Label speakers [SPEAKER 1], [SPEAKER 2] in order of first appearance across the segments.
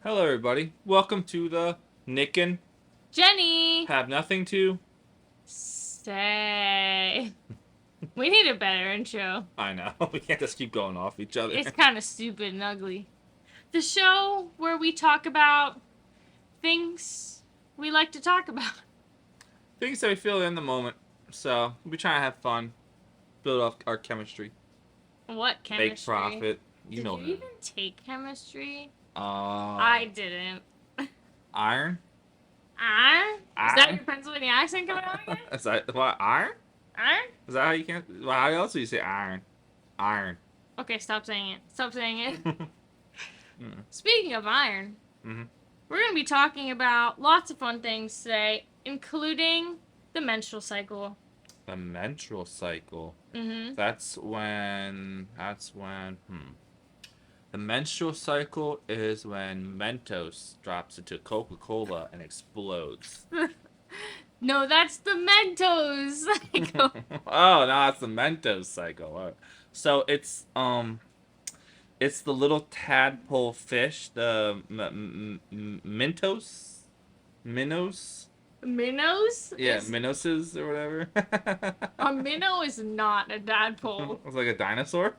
[SPEAKER 1] Hello, everybody. Welcome to the Nick and
[SPEAKER 2] Jenny,
[SPEAKER 1] Have Nothing to.
[SPEAKER 2] say. We need a better intro.
[SPEAKER 1] I know. We can't just keep going off each other.
[SPEAKER 2] It's kind of stupid and ugly. The show where we talk about things we like to talk about.
[SPEAKER 1] Things that we feel in the moment. So, we'll be trying to have fun, build up our chemistry,
[SPEAKER 2] What
[SPEAKER 1] make
[SPEAKER 2] chemistry?
[SPEAKER 1] profit. You
[SPEAKER 2] Did
[SPEAKER 1] know
[SPEAKER 2] you
[SPEAKER 1] that.
[SPEAKER 2] even take chemistry?
[SPEAKER 1] Uh,
[SPEAKER 2] I didn't.
[SPEAKER 1] Iron?
[SPEAKER 2] Iron? Is that
[SPEAKER 1] Iron?
[SPEAKER 2] your Pennsylvania accent coming out again?
[SPEAKER 1] Is that what? Iron?
[SPEAKER 2] Iron?
[SPEAKER 1] Is that how you can? Well, how else do you say iron? Iron.
[SPEAKER 2] Okay, stop saying it. Stop saying it.
[SPEAKER 1] Mm.
[SPEAKER 2] Speaking of iron,
[SPEAKER 1] Mm-hmm.
[SPEAKER 2] we're going to be talking about lots of fun things today, including the menstrual cycle.
[SPEAKER 1] The menstrual cycle.
[SPEAKER 2] Mm-hmm.
[SPEAKER 1] That's when. That's when. The menstrual cycle is when Mentos drops into Coca-Cola and explodes.
[SPEAKER 2] No, that's the Mentos cycle.
[SPEAKER 1] Oh, no, it's the Mentos cycle. So it's the little tadpole fish, the Mentos, minnows.
[SPEAKER 2] Minnows
[SPEAKER 1] Yeah,
[SPEAKER 2] is
[SPEAKER 1] minnoses or whatever.
[SPEAKER 2] a minnow is not a tadpole.
[SPEAKER 1] It's like a dinosaur.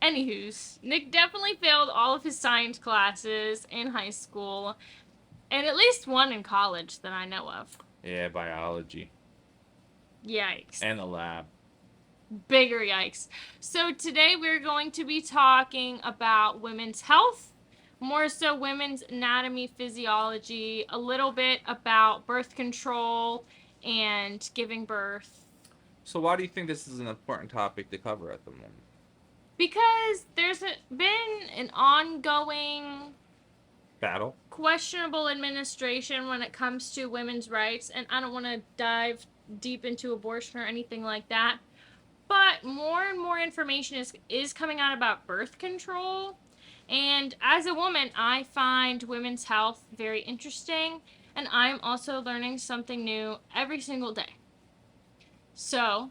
[SPEAKER 2] Anywho's, Nick definitely failed all of his science classes in high school, and at least one in college that I know of.
[SPEAKER 1] Yeah, biology
[SPEAKER 2] Yikes.
[SPEAKER 1] and the lab.
[SPEAKER 2] Bigger yikes. So today we're going to be talking about women's health, more so women's anatomy, physiology, a little bit about birth control and giving birth.
[SPEAKER 1] So why do you think this is an important topic to cover at the moment?
[SPEAKER 2] Because been an ongoing
[SPEAKER 1] Battle.
[SPEAKER 2] questionable administration when it comes to women's rights, and I don't want to dive deep into abortion or anything like that. But more and more information is coming out about birth control. And as a woman, I find women's health very interesting, and I'm also learning something new every single day. So,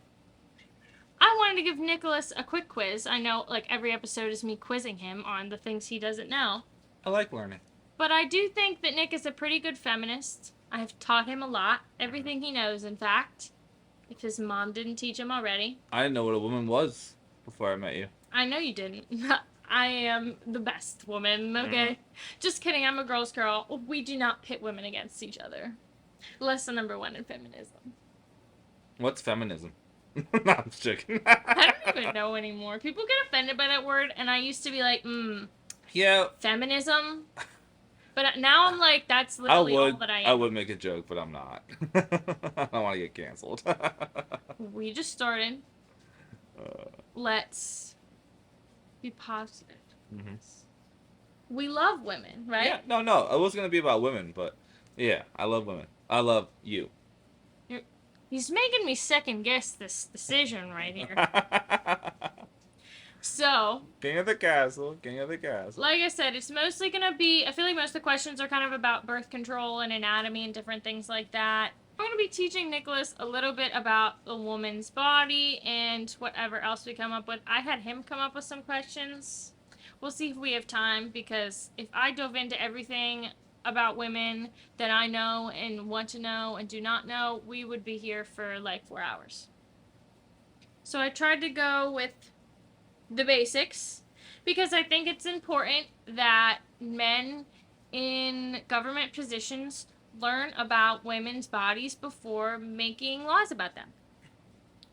[SPEAKER 2] I wanted to give Nicholas a quick quiz. I know, like, every episode is me quizzing him on the things he doesn't know.
[SPEAKER 1] I like learning.
[SPEAKER 2] But I do think that Nick is a pretty good feminist. I've taught him a lot. Everything he knows, in fact. If his mom didn't teach him already.
[SPEAKER 1] I didn't know what a woman was before I met you.
[SPEAKER 2] I know you didn't. I am the best woman, okay? Just kidding, I'm a girl's girl. We do not pit women against each other. Lesson number 1 in feminism.
[SPEAKER 1] What's feminism? No, I'm just joking.
[SPEAKER 2] I don't even know anymore. People get offended by that word, and I used to be like,
[SPEAKER 1] Yeah,
[SPEAKER 2] feminism? But now I'm like, that's
[SPEAKER 1] I
[SPEAKER 2] literally all
[SPEAKER 1] would.
[SPEAKER 2] that I
[SPEAKER 1] I
[SPEAKER 2] am.
[SPEAKER 1] would make a joke, but I'm not. I don't want to get canceled.
[SPEAKER 2] We just started. Let's be positive.
[SPEAKER 1] Mm-hmm.
[SPEAKER 2] We love women, right?
[SPEAKER 1] Yeah, no. It was gonna be about women, but yeah, I love women. I love you.
[SPEAKER 2] He's making me second guess this decision right here. So,
[SPEAKER 1] King of the castle, king of the castle.
[SPEAKER 2] like I said, it's mostly gonna be. I feel like most of the questions are kind of about birth control and anatomy and different things like that. I'm gonna be teaching Nicholas a little bit about the woman's body and whatever else we come up with. I had him come up with some questions. We'll see if we have time, because if I dove into everything about women that I know and want to know and do not know, we would be here for like 4 hours. So I tried to go with the basics, because I think it's important that men in government positions learn about women's bodies before making laws about them.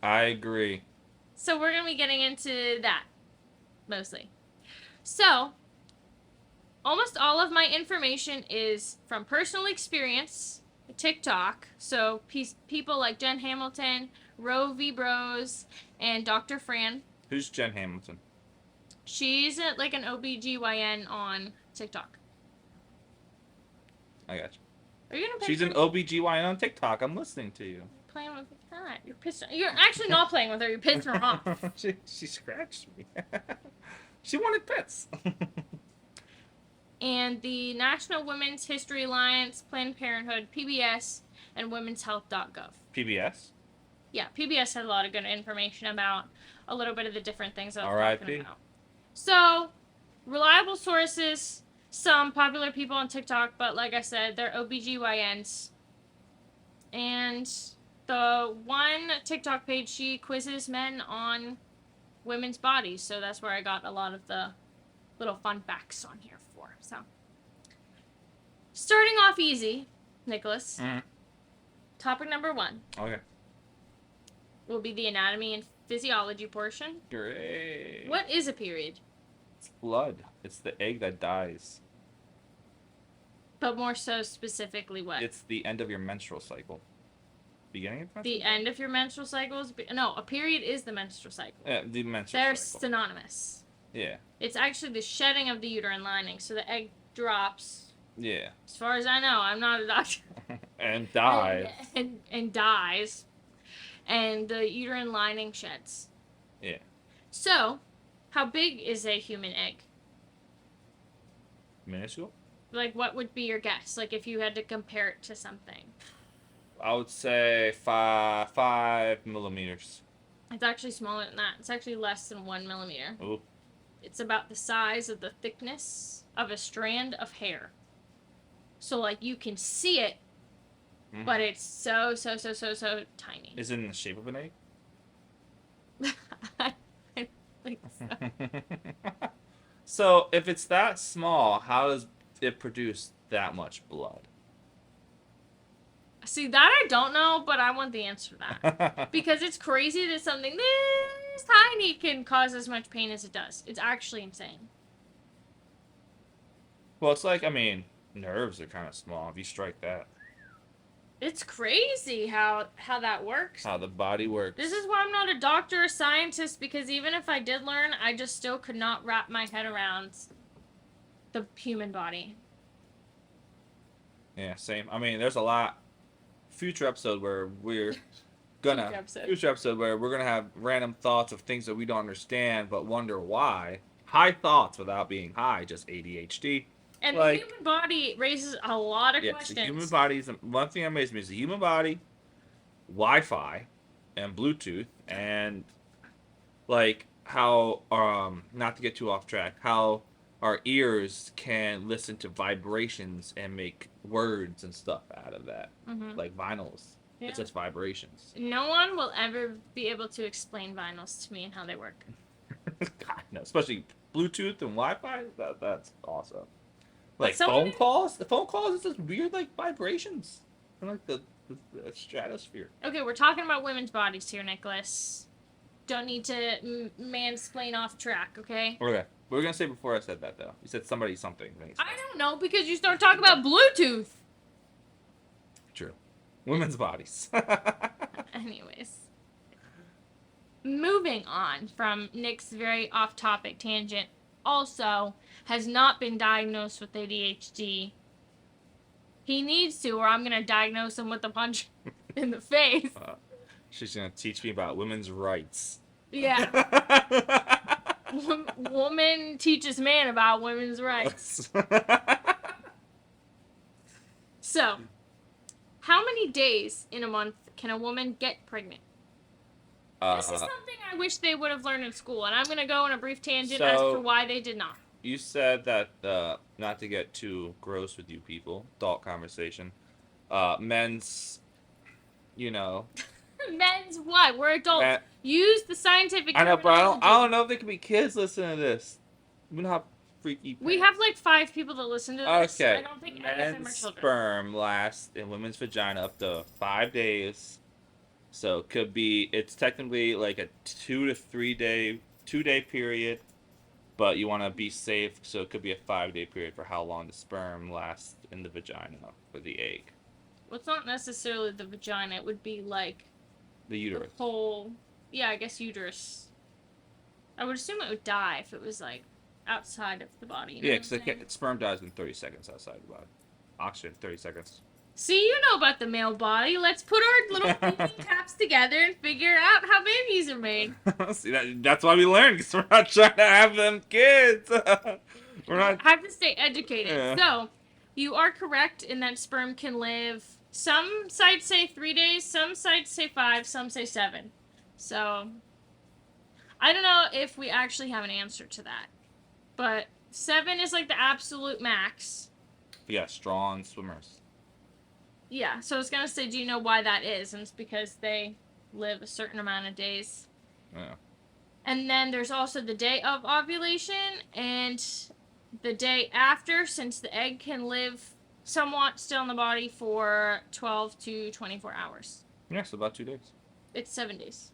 [SPEAKER 1] I agree.
[SPEAKER 2] So we're going to be getting into that mostly. So, almost all of my information is from personal experience, TikTok. So, people like Jen Hamilton, Roe v. Bros, and Dr. Fran.
[SPEAKER 1] Who's Jen Hamilton?
[SPEAKER 2] She's like an OBGYN on TikTok.
[SPEAKER 1] I got you.
[SPEAKER 2] Are you gonna
[SPEAKER 1] She's an OBGYN on TikTok. I'm listening to you.
[SPEAKER 2] playing with the cat? You're pissing. You're actually not playing with her. You're pissing her off.
[SPEAKER 1] she scratched me. She wanted pets.
[SPEAKER 2] And the National Women's History Alliance, Planned Parenthood, PBS, and Women'sHealth.gov.
[SPEAKER 1] PBS.
[SPEAKER 2] Yeah, PBS had a lot of good information about a little bit of the different things I was talking
[SPEAKER 1] R.I.P.
[SPEAKER 2] about. So, reliable sources, some popular people on TikTok, but like I said, they're OBGYNs. And the one TikTok page, she quizzes men on women's bodies, so that's where I got a lot of the little fun facts on here for. So, starting off easy, Nicholas.
[SPEAKER 1] Mm.
[SPEAKER 2] Topic number 1
[SPEAKER 1] Okay.
[SPEAKER 2] will be the anatomy and physiology portion.
[SPEAKER 1] Great.
[SPEAKER 2] What is a period?
[SPEAKER 1] It's blood. It's the egg that dies.
[SPEAKER 2] But more so specifically what?
[SPEAKER 1] It's the end of your menstrual cycle. Beginning of
[SPEAKER 2] The end of your menstrual cycle is... No, a period is the menstrual cycle.
[SPEAKER 1] Yeah, the menstrual
[SPEAKER 2] They're
[SPEAKER 1] cycle.
[SPEAKER 2] synonymous.
[SPEAKER 1] Yeah.
[SPEAKER 2] It's actually the shedding of the uterine lining, so the egg drops.
[SPEAKER 1] Yeah.
[SPEAKER 2] As far as I know, I'm not a doctor.
[SPEAKER 1] And dies.
[SPEAKER 2] And dies. And the uterine lining sheds.
[SPEAKER 1] Yeah.
[SPEAKER 2] So, how big is a human egg?
[SPEAKER 1] Minuscule?
[SPEAKER 2] Like, what would be your guess? Like, if you had to compare it to something.
[SPEAKER 1] I would say 5 millimeters.
[SPEAKER 2] It's actually smaller than that. It's actually less than 1 millimeter.
[SPEAKER 1] Ooh.
[SPEAKER 2] It's about the size of the thickness of a strand of hair. So, like, you can see it,
[SPEAKER 1] Mhm.
[SPEAKER 2] but it's so tiny.
[SPEAKER 1] Is it in the shape of an egg?
[SPEAKER 2] I think so.
[SPEAKER 1] So, if it's that small, how does it produce that much blood?
[SPEAKER 2] See, that I don't know, but I want the answer to that. Because it's crazy that something this tiny can cause as much pain as it does. It's actually insane.
[SPEAKER 1] Well, it's like, I mean, nerves are kind of small. If you strike that,
[SPEAKER 2] It's crazy how that works.
[SPEAKER 1] how the body works.
[SPEAKER 2] This is why I'm not a doctor or scientist, because even if I did learn, I just still could not wrap my head around the human body.
[SPEAKER 1] Yeah, same. I mean, there's a lot. Future episode where we're gonna
[SPEAKER 2] Future episode.
[SPEAKER 1] where we're gonna have random thoughts of things that we don't understand but wonder why. High thoughts without being high, just ADHD.
[SPEAKER 2] And
[SPEAKER 1] Like-
[SPEAKER 2] the human body raises a lot of
[SPEAKER 1] Yeah,
[SPEAKER 2] questions.
[SPEAKER 1] the human body is one thing that amazes me is the human body, Wi-Fi, and Bluetooth, and like how not to get too off track, how our ears can listen to vibrations and make words and stuff out of that,
[SPEAKER 2] Mhm.
[SPEAKER 1] like vinyls.
[SPEAKER 2] Yeah.
[SPEAKER 1] It's just vibrations.
[SPEAKER 2] No one will ever be able to explain vinyls to me and how they work.
[SPEAKER 1] God, no, especially Bluetooth and Wi-Fi. That's awesome. Like
[SPEAKER 2] someone-
[SPEAKER 1] phone calls. The phone calls is just weird, like vibrations from like the stratosphere.
[SPEAKER 2] Okay, we're talking about women's bodies here, Nicholas. Don't need to mansplain off track, okay?
[SPEAKER 1] Okay. What were we gonna say before I said that though? You said somebody something.
[SPEAKER 2] I don't know, because you start talking about Bluetooth.
[SPEAKER 1] True. Women's bodies.
[SPEAKER 2] Anyways. Moving on from Nick's very off-topic tangent, also has not been diagnosed with ADHD. He needs to, or I'm going to diagnose him with a punch in the face.
[SPEAKER 1] She's gonna teach me about women's rights.
[SPEAKER 2] Yeah. Woman teaches man about women's rights. So, how many days in a month can a woman get pregnant? This is something I wish they would have learned in school, and I'm going to go on a brief tangent as
[SPEAKER 1] So-
[SPEAKER 2] to why they did not.
[SPEAKER 1] You said that not to get too gross with you people, adult conversation. Men's, you know.
[SPEAKER 2] Men's what? We're adults.
[SPEAKER 1] men-
[SPEAKER 2] Use the scientific
[SPEAKER 1] I know, but I
[SPEAKER 2] terminology.
[SPEAKER 1] don't know if there could be kids listening to this. We don't have freaky.
[SPEAKER 2] We have like 5 people that listen to this.
[SPEAKER 1] Okay.
[SPEAKER 2] I don't think any of them are
[SPEAKER 1] Men's
[SPEAKER 2] children.
[SPEAKER 1] sperm lasts in women's vagina up to 5 days. So it could be, it's technically like a 2 to 3 day, 2-day period. But you want to be safe, so it could be a 5-day period for how long the sperm lasts in the vagina for the egg.
[SPEAKER 2] Well, it's not necessarily the vagina. It would be like
[SPEAKER 1] The
[SPEAKER 2] the
[SPEAKER 1] uterus.
[SPEAKER 2] whole. Yeah, I guess uterus. I would assume it would die if it was like outside of the body. You know
[SPEAKER 1] Yeah,
[SPEAKER 2] what I'm
[SPEAKER 1] because
[SPEAKER 2] saying?
[SPEAKER 1] sperm dies in 30 seconds outside the body. Oxygen, 30 seconds.
[SPEAKER 2] See, you know about the male body. Let's put our little thinking caps together and figure out how babies are made.
[SPEAKER 1] See, that's why we learn, because we're not trying to have them kids. We're not.
[SPEAKER 2] Have to stay educated.
[SPEAKER 1] Yeah.
[SPEAKER 2] So, you are correct in that sperm can live. Some sites say 3 days, some sites say 5, some say 7. So, I don't know if we actually have an answer to that. But 7 is like the absolute max.
[SPEAKER 1] Yeah, strong swimmers.
[SPEAKER 2] Yeah, so I was gonna say, do you know why that is? And it's because they live a certain amount of days.
[SPEAKER 1] Yeah.
[SPEAKER 2] And then there's also the day of ovulation and the day after, since the egg can live somewhat still in the body for 12 to 24 hours.
[SPEAKER 1] Yeah, so about 2 days.
[SPEAKER 2] It's 7 days.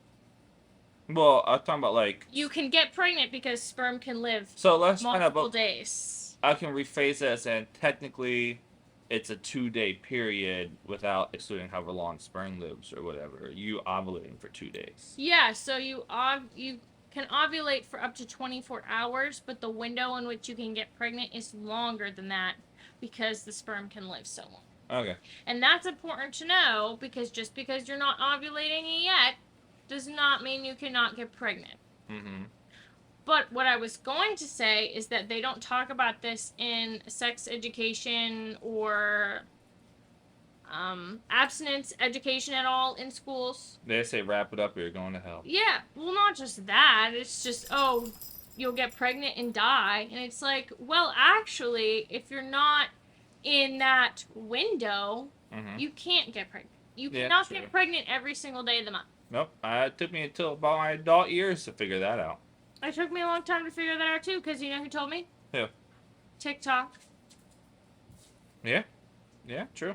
[SPEAKER 1] Well, I was talking about like.
[SPEAKER 2] You can get pregnant because sperm can live
[SPEAKER 1] So let's find out
[SPEAKER 2] multiple
[SPEAKER 1] about.
[SPEAKER 2] days.
[SPEAKER 1] I can rephrase it as saying technically, it's a 2-day period without excluding however long sperm lives or whatever. You ovulating for 2 days.
[SPEAKER 2] Yeah, so you can ovulate for up to 24 hours, but the window in which you can get pregnant is longer than that because the sperm can live so long.
[SPEAKER 1] Okay.
[SPEAKER 2] And that's important to know because just because you're not ovulating yet does not mean you cannot get pregnant.
[SPEAKER 1] Mm-hmm.
[SPEAKER 2] But what I was going to say is that they don't talk about this in sex education or abstinence education at all in schools.
[SPEAKER 1] They say wrap it up or you're going to hell.
[SPEAKER 2] Yeah, well, not just that. It's just, oh, you'll get pregnant and die. And it's like, well, actually, if you're not in that window,
[SPEAKER 1] Mm-hmm.
[SPEAKER 2] you can't get pregnant. You
[SPEAKER 1] Yeah,
[SPEAKER 2] cannot
[SPEAKER 1] true.
[SPEAKER 2] get pregnant every single day of the month.
[SPEAKER 1] Nope. It took me until about my adult years to figure that out.
[SPEAKER 2] It took me a long time to figure that out, too, because you know who told me?
[SPEAKER 1] Who?
[SPEAKER 2] TikTok.
[SPEAKER 1] Yeah, true.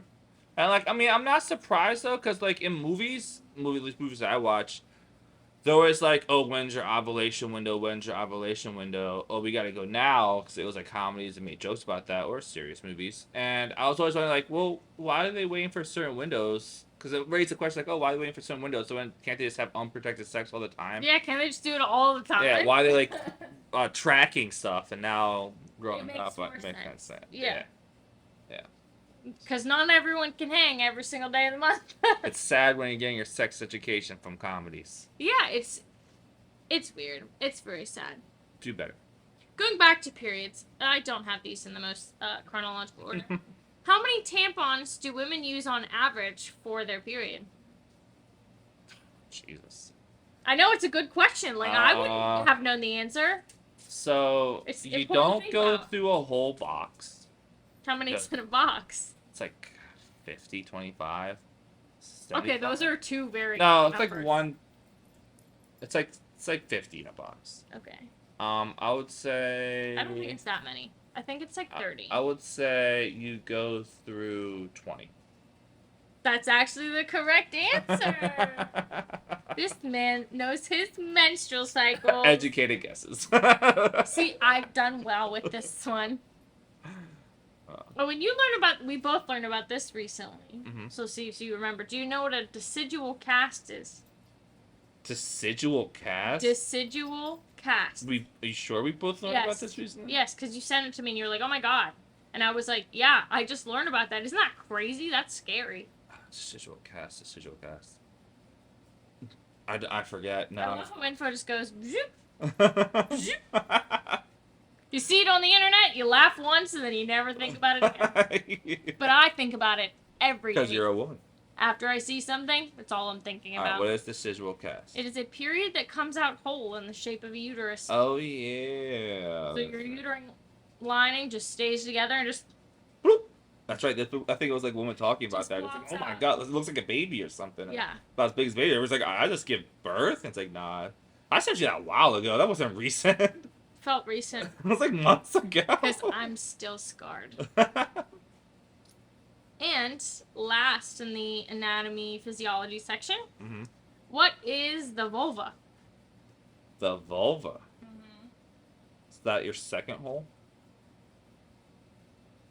[SPEAKER 1] And like, I mean, I'm not surprised though, cause like in movies that I watch, they're always like, oh, when's your ovulation window? When's your ovulation window? Oh, we gotta go now, cause it was like comedies and made jokes about that, or serious movies. And I was always wondering like, well, why are they waiting for certain windows? Cause it raised the question like, oh, why are they waiting for certain windows? So can't they just have unprotected sex all the time?
[SPEAKER 2] Yeah, can they just do it all the time?
[SPEAKER 1] Yeah, why are they like tracking stuff and now growing
[SPEAKER 2] makes
[SPEAKER 1] up?
[SPEAKER 2] more
[SPEAKER 1] Makes
[SPEAKER 2] sense.
[SPEAKER 1] sense.
[SPEAKER 2] Yeah. Because not everyone can hang every single day of the month.
[SPEAKER 1] It's sad when you're getting your sex education from comedies.
[SPEAKER 2] Yeah, it's weird. It's very sad.
[SPEAKER 1] Do better.
[SPEAKER 2] Going back to periods, I don't have these in the most chronological order. How many tampons do women use on average for their period?
[SPEAKER 1] Jesus.
[SPEAKER 2] I know it's a good question. Like, I wouldn't have known the answer.
[SPEAKER 1] So,
[SPEAKER 2] It's
[SPEAKER 1] you
[SPEAKER 2] important to
[SPEAKER 1] don't
[SPEAKER 2] think
[SPEAKER 1] go
[SPEAKER 2] about.
[SPEAKER 1] through a whole box.
[SPEAKER 2] How many's
[SPEAKER 1] Yeah.
[SPEAKER 2] in a box?
[SPEAKER 1] It's like 50, 25.
[SPEAKER 2] Okay, those
[SPEAKER 1] 75.
[SPEAKER 2] are two very
[SPEAKER 1] No,
[SPEAKER 2] good
[SPEAKER 1] it's like
[SPEAKER 2] numbers.
[SPEAKER 1] one. It's like 50 in a box.
[SPEAKER 2] Okay.
[SPEAKER 1] I would say.
[SPEAKER 2] I don't think it's that many. I think it's like 30.
[SPEAKER 1] I would say you go through 20.
[SPEAKER 2] That's actually the correct answer. This man knows his menstrual cycle.
[SPEAKER 1] Educated guesses.
[SPEAKER 2] See, I've done well with this one. Oh, when we both learned about this recently.
[SPEAKER 1] Mhm.
[SPEAKER 2] So see if you remember. Do you know what a decidual cast is?
[SPEAKER 1] Decidual cast?
[SPEAKER 2] Decidual cast.
[SPEAKER 1] Are you sure we both learned about this recently?
[SPEAKER 2] Yes, because you sent it to me and you were like, oh my god. And I was like, yeah, I just learned about that. Isn't that crazy? That's scary.
[SPEAKER 1] Decidual cast. I forget
[SPEAKER 2] I
[SPEAKER 1] now.
[SPEAKER 2] love how info just goes, zoop. You see it on the internet, you laugh once, and then you never think about it again. But I think about it every day.
[SPEAKER 1] Because you're a woman.
[SPEAKER 2] After I see something, that's all I'm thinking
[SPEAKER 1] Alright,
[SPEAKER 2] about.
[SPEAKER 1] what is decidual cast?
[SPEAKER 2] It is a period that comes out whole in the shape of a uterus.
[SPEAKER 1] Oh, yeah.
[SPEAKER 2] So your uterine lining just stays together and just...
[SPEAKER 1] Bloop. That's right. I think it was like woman talking about
[SPEAKER 2] Just
[SPEAKER 1] that. It's
[SPEAKER 2] pops
[SPEAKER 1] like, oh my
[SPEAKER 2] out.
[SPEAKER 1] god, this looks like a baby or something.
[SPEAKER 2] Yeah.
[SPEAKER 1] About as big as a baby. It was like, I just give birth? And it's like, nah. I sent you that a while ago. That wasn't recent. It
[SPEAKER 2] Felt recent.
[SPEAKER 1] was like months ago.
[SPEAKER 2] Because I'm still scarred. And last in the anatomy physiology section,
[SPEAKER 1] hmm
[SPEAKER 2] what is the vulva?
[SPEAKER 1] The vulva. Is that your second hole?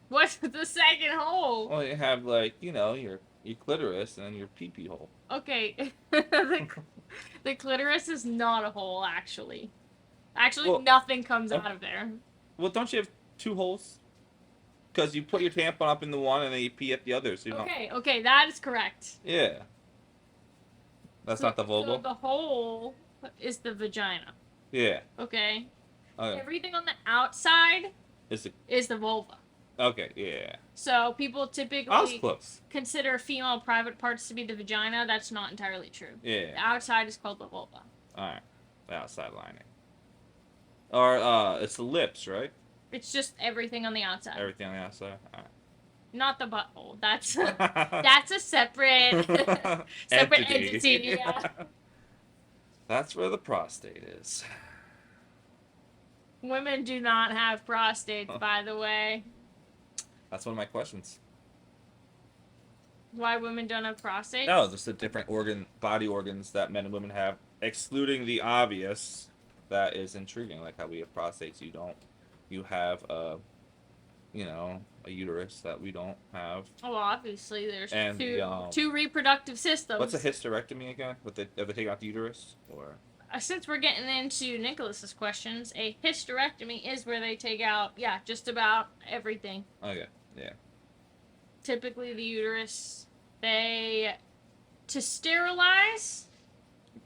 [SPEAKER 2] What's the second hole?
[SPEAKER 1] Well, you have like, your clitoris and your pee-pee hole.
[SPEAKER 2] Okay, the clitoris is not a hole, actually. Actually,
[SPEAKER 1] Well,
[SPEAKER 2] nothing comes out of there.
[SPEAKER 1] Well, don't you have two holes? Because you put your tampon up in the one and then you pee at the other. So you don't...
[SPEAKER 2] Okay, that is correct.
[SPEAKER 1] Yeah. That's not the vulva?
[SPEAKER 2] So the hole is the vagina.
[SPEAKER 1] Yeah.
[SPEAKER 2] Okay.
[SPEAKER 1] Okay.
[SPEAKER 2] Everything on the outside
[SPEAKER 1] Is it...
[SPEAKER 2] is the vulva.
[SPEAKER 1] Okay, yeah.
[SPEAKER 2] So people
[SPEAKER 1] I was
[SPEAKER 2] typically
[SPEAKER 1] close.
[SPEAKER 2] consider female private parts to be the vagina. That's not entirely true. The
[SPEAKER 1] Yeah.
[SPEAKER 2] outside is called the vulva.
[SPEAKER 1] Alright. The outside lining. Or, it's the lips, right?
[SPEAKER 2] It's just everything on the outside.
[SPEAKER 1] Everything on the outside. All
[SPEAKER 2] Not the butthole. That's
[SPEAKER 1] right.
[SPEAKER 2] that's a separate separate entity. Yeah.
[SPEAKER 1] That's where the prostate is.
[SPEAKER 2] Women do not have prostates, by the way.
[SPEAKER 1] That's one of my questions.
[SPEAKER 2] Why women don't have prostates?
[SPEAKER 1] No, just the different body organs that men and women have, excluding the obvious. That is intriguing, like how we have prostates. You have a uterus that we don't have.
[SPEAKER 2] Oh, obviously, there's
[SPEAKER 1] And
[SPEAKER 2] two reproductive systems.
[SPEAKER 1] What's a hysterectomy again? Have they taken out the uterus or?
[SPEAKER 2] Since we're getting into Nicholas's questions, a hysterectomy is where they take out, just about everything.
[SPEAKER 1] Okay, yeah.
[SPEAKER 2] Typically, the uterus. To sterilize,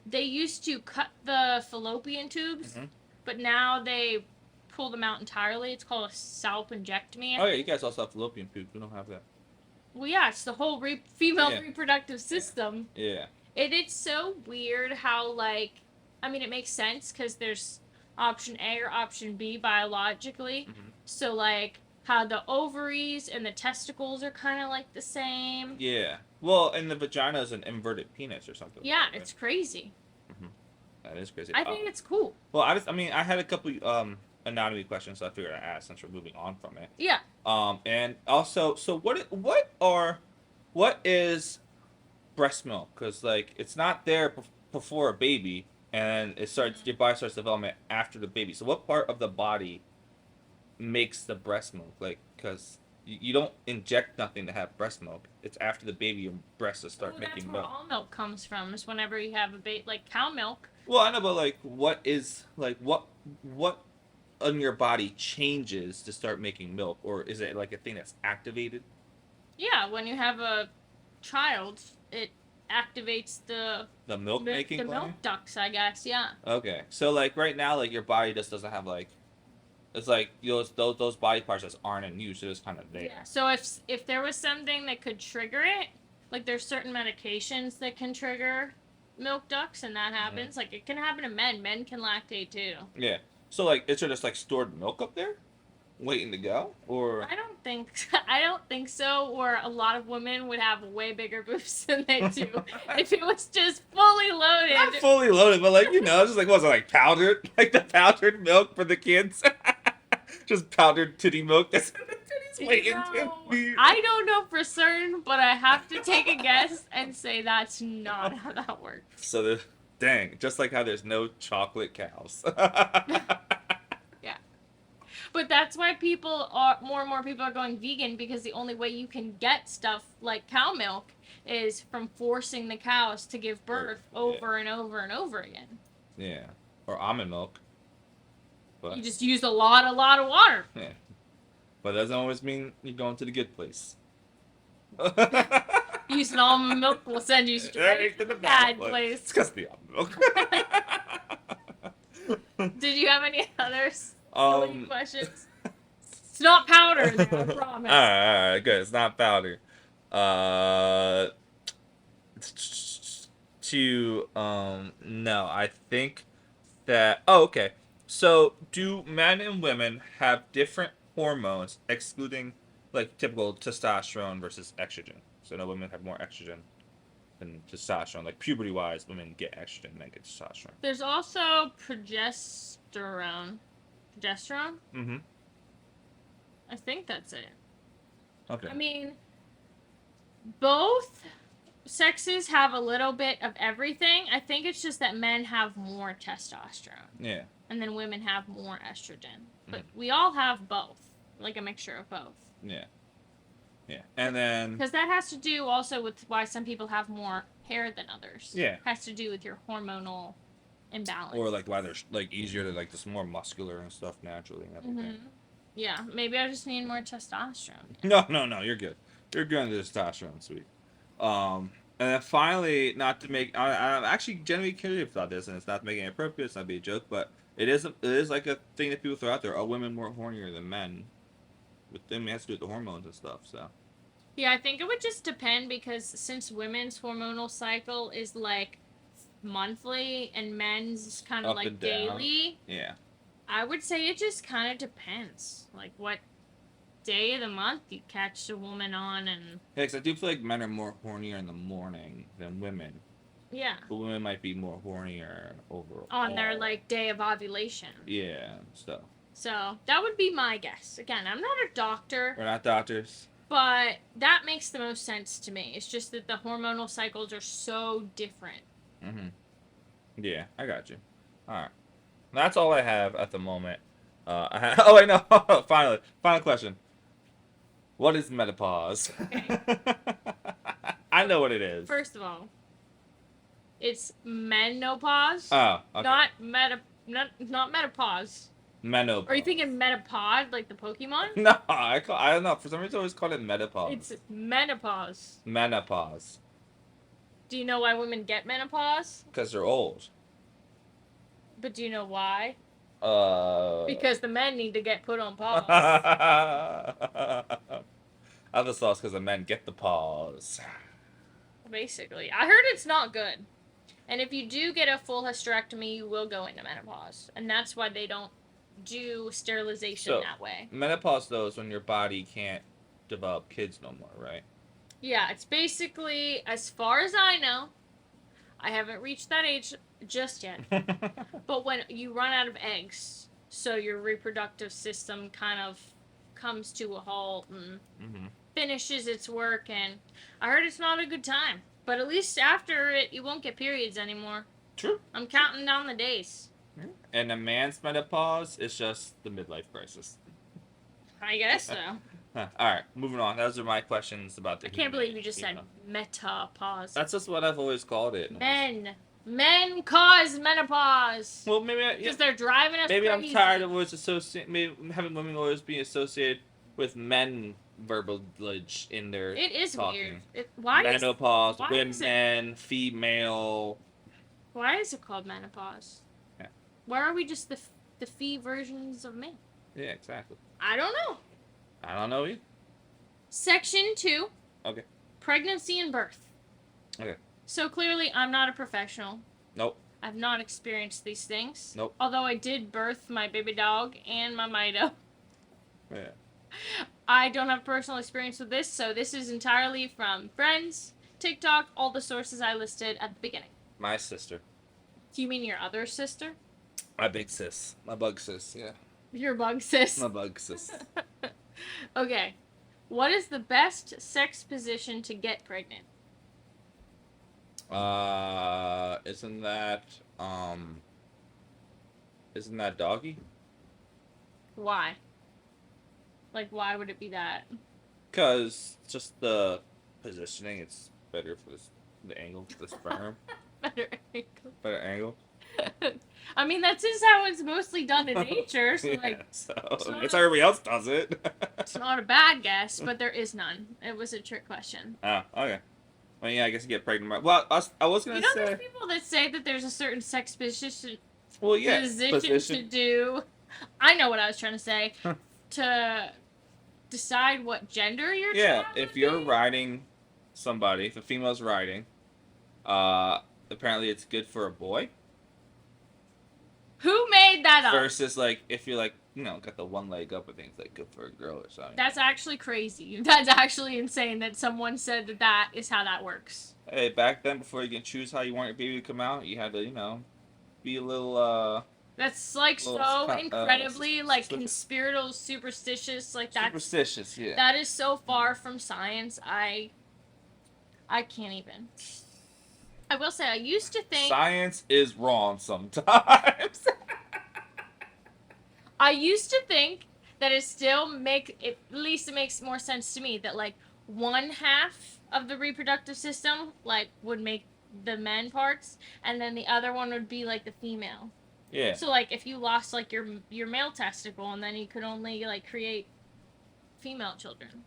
[SPEAKER 2] they used to cut the fallopian tubes, but now they pull them out entirely. It's called a salpingectomy.
[SPEAKER 1] Oh yeah, you guys also have fallopian tubes. We don't have that.
[SPEAKER 2] Well, yeah, it's the whole female reproductive system.
[SPEAKER 1] Yeah.
[SPEAKER 2] It's so weird how, like, I mean, it makes sense because there's option A or option B biologically.
[SPEAKER 1] Mm-hmm.
[SPEAKER 2] So, like, how the ovaries and the testicles are kind of like the same.
[SPEAKER 1] Yeah. Well, and the vagina is an inverted penis or something.
[SPEAKER 2] Yeah,
[SPEAKER 1] like that,
[SPEAKER 2] it's crazy.
[SPEAKER 1] Mm-hmm. That is crazy.
[SPEAKER 2] I think it's cool.
[SPEAKER 1] Well, I had a couple anatomy questions, so I figured I'd ask since we're moving on from it.
[SPEAKER 2] Yeah.
[SPEAKER 1] And also, so what is breast milk? Because like it's not there before a baby, and your body starts development after the baby. So what part of the body makes the breast milk? Like, because you don't inject nothing to have breast milk. It's after the baby your breasts start making milk.
[SPEAKER 2] That's where all milk comes from. Is whenever you have a baby, like cow milk.
[SPEAKER 1] Well, I know, but like, what on your body changes to start making milk, or is it like a thing that's activated?
[SPEAKER 2] Yeah, when you have a child, it activates the
[SPEAKER 1] milk making
[SPEAKER 2] milk ducts, I guess. Yeah.
[SPEAKER 1] Okay, so like right now, like your body just doesn't have like, it's like those body parts just aren't in use. They're just kind of there.
[SPEAKER 2] Yeah. So if there was something that could trigger it, like there's certain medications that can trigger milk ducts, and that happens. Like it can happen to men. Men can lactate too.
[SPEAKER 1] Yeah. So like, is there just like stored milk up there, waiting to go, or?
[SPEAKER 2] I don't think so. Or a lot of women would have way bigger boobs than they do if it was just fully loaded.
[SPEAKER 1] Not fully loaded, but like just like was it like powdered, like the powdered milk for the kids, just powdered titty milk. That's waiting to be.
[SPEAKER 2] I don't know for certain, but I have to take a guess and say that's not how that works.
[SPEAKER 1] So dang, just like how there's no chocolate cows.
[SPEAKER 2] Yeah. But that's why more and more people are going vegan, because the only way you can get stuff like cow milk is from forcing the cows to give birth over and over and over again.
[SPEAKER 1] Yeah. Or almond milk. But
[SPEAKER 2] you just use a lot of water.
[SPEAKER 1] Yeah. But that doesn't always mean you're going to the good place.
[SPEAKER 2] Using almond milk will send you straight to the bad place.
[SPEAKER 1] It's because of the almond milk.
[SPEAKER 2] Did you have any others? Questions? It's not powder, though, I promise.
[SPEAKER 1] Alright, good. It's not powder. No, I think that. Oh, okay. So, do men and women have different hormones, excluding like typical testosterone versus estrogen? So, no, women have more estrogen than testosterone. Like puberty-wise, women get estrogen, men get testosterone.
[SPEAKER 2] There's also progesterone. Progesterone?
[SPEAKER 1] Mm-hmm.
[SPEAKER 2] I think that's it.
[SPEAKER 1] Okay.
[SPEAKER 2] I mean, both sexes have a little bit of everything. I think it's just that men have more testosterone.
[SPEAKER 1] Yeah.
[SPEAKER 2] And then women have more estrogen. But we all have both. Like a mixture of both.
[SPEAKER 1] Yeah. Yeah. And then...
[SPEAKER 2] Because that has to do also with why some people have more hair than others.
[SPEAKER 1] Yeah.
[SPEAKER 2] It has to do with your hormonal imbalance.
[SPEAKER 1] Or like why they're like easier to like just more muscular and stuff naturally and everything.
[SPEAKER 2] Mm-hmm. Yeah, maybe I just need more testosterone.
[SPEAKER 1] No, you're good. You're good on the testosterone, sweet. And then finally, not to make, I'm actually genuinely curious about this, and it's not making it appropriate, it's not being a joke, but it is like a thing that people throw out there. Are women more hornier than men? With them, it has to do with the hormones and stuff. So.
[SPEAKER 2] Yeah, I think it would just depend, because since women's hormonal cycle is like monthly and men's kind of like daily.
[SPEAKER 1] Yeah.
[SPEAKER 2] I would say it just kind of depends. Like what day of the month you catch a woman on, and
[SPEAKER 1] Yeah, 'cause I do feel like men are more hornier in the morning than women.
[SPEAKER 2] yeah,
[SPEAKER 1] But women might be more hornier overall.
[SPEAKER 2] on their like day of ovulation.
[SPEAKER 1] Yeah, so.
[SPEAKER 2] So that would be my guess. Again, I'm not a doctor,
[SPEAKER 1] We're not doctors.
[SPEAKER 2] but that makes the most sense to me. It's just that the hormonal cycles are so different.
[SPEAKER 1] Mm-hmm. Yeah, I got you. Alright. That's all I have at the moment. Oh, wait, no. Finally. Final question. What is menopause? I know what it is.
[SPEAKER 2] First of all, it's menopause,
[SPEAKER 1] Oh, okay.
[SPEAKER 2] not menopause.
[SPEAKER 1] Menopause.
[SPEAKER 2] Are you thinking Metapod, like the Pokemon?
[SPEAKER 1] No, I don't know. For some reason, I always called it menopause.
[SPEAKER 2] It's menopause.
[SPEAKER 1] Menopause.
[SPEAKER 2] Do you know why women get menopause?
[SPEAKER 1] Because they're old.
[SPEAKER 2] But do you know why?
[SPEAKER 1] Uh.
[SPEAKER 2] Because the men need to get put on pause.
[SPEAKER 1] I just thought it's because the men get the pause.
[SPEAKER 2] Basically. I heard it's not good. And if you do get a full hysterectomy, you will go into menopause. And that's why they don't do sterilization
[SPEAKER 1] So,
[SPEAKER 2] that way.
[SPEAKER 1] Menopause, though, is when your body can't develop kids no more, right?
[SPEAKER 2] Yeah, it's basically, as far as I know, I haven't reached that age just yet, but when you run out of eggs, so your reproductive system kind of comes to a halt and finishes its work, and I heard it's not a good time. But at least after it, you won't get periods anymore.
[SPEAKER 1] True.
[SPEAKER 2] I'm counting down the days.
[SPEAKER 1] And a man's menopause is just the midlife crisis.
[SPEAKER 2] I guess so.
[SPEAKER 1] All right, moving on. Those are my questions about the.
[SPEAKER 2] I can't believe you just said metapause.
[SPEAKER 1] That's just what I've always called it.
[SPEAKER 2] Men cause menopause.
[SPEAKER 1] Well, maybe
[SPEAKER 2] Because they're driving us
[SPEAKER 1] maybe
[SPEAKER 2] crazy.
[SPEAKER 1] I'm tired of always having women always be associated with men verbalage in their.
[SPEAKER 2] It is
[SPEAKER 1] talking.
[SPEAKER 2] weird. Why
[SPEAKER 1] menopause,
[SPEAKER 2] why is
[SPEAKER 1] women, female.
[SPEAKER 2] Why is it called menopause?
[SPEAKER 1] Yeah.
[SPEAKER 2] Why are we just the fee versions of men?
[SPEAKER 1] Yeah, exactly.
[SPEAKER 2] I don't know.
[SPEAKER 1] I don't know either.
[SPEAKER 2] Section 2.
[SPEAKER 1] Okay.
[SPEAKER 2] Pregnancy and birth.
[SPEAKER 1] Okay.
[SPEAKER 2] So clearly, I'm not a professional.
[SPEAKER 1] Nope.
[SPEAKER 2] I've not experienced these things.
[SPEAKER 1] Nope.
[SPEAKER 2] Although I did birth my baby dog and my Mido.
[SPEAKER 1] Yeah.
[SPEAKER 2] I don't have personal experience with this, so this is entirely from friends, TikTok, all the sources I listed at the beginning.
[SPEAKER 1] My sister.
[SPEAKER 2] Do you mean your other sister?
[SPEAKER 1] My big sis. My bug sis, yeah.
[SPEAKER 2] Your bug sis.
[SPEAKER 1] My bug sis.
[SPEAKER 2] Okay. What is the best sex position to get pregnant?
[SPEAKER 1] Isn't that doggy?
[SPEAKER 2] Why? Like, why would it be that?
[SPEAKER 1] Because just the positioning, it's better for the angle, the sperm.
[SPEAKER 2] Better angle.
[SPEAKER 1] Better angle.
[SPEAKER 2] I mean, that's just how it's mostly done in nature, so,
[SPEAKER 1] Yeah,
[SPEAKER 2] like,
[SPEAKER 1] so
[SPEAKER 2] not
[SPEAKER 1] it's
[SPEAKER 2] a-
[SPEAKER 1] how everybody else does it.
[SPEAKER 2] it's not a bad guess, but there is none. It was a trick question.
[SPEAKER 1] Oh, okay. Well, yeah, I guess you get pregnant. Well, I was gonna
[SPEAKER 2] You know,
[SPEAKER 1] say.
[SPEAKER 2] there's people that say that there's a certain sex position
[SPEAKER 1] Well, yeah.
[SPEAKER 2] to do. I know what I was trying to say. To decide what gender you're.
[SPEAKER 1] Yeah, if you're riding somebody, if a female's riding, apparently it's good for a boy.
[SPEAKER 2] Who made that up?
[SPEAKER 1] Versus like if you're like got the one leg up, I think it's like good for a girl or something.
[SPEAKER 2] That's actually crazy. That's actually insane that someone said that is how that works.
[SPEAKER 1] Hey, back then before you can choose how you want your baby to come out, you had to be a little
[SPEAKER 2] That's like
[SPEAKER 1] Well,
[SPEAKER 2] so
[SPEAKER 1] it's
[SPEAKER 2] incredibly like conspiratorial, superstitious. Like that's
[SPEAKER 1] superstitious. Yeah.
[SPEAKER 2] that is so far from science. I can't even. I will say I used to think
[SPEAKER 1] Science is wrong sometimes.
[SPEAKER 2] I used to think that at least it makes more sense to me that like one half of the reproductive system like would make the men parts and then the other one would be like the female.
[SPEAKER 1] Yeah.
[SPEAKER 2] So like if you lost like your male testicle and then you could only like create female children.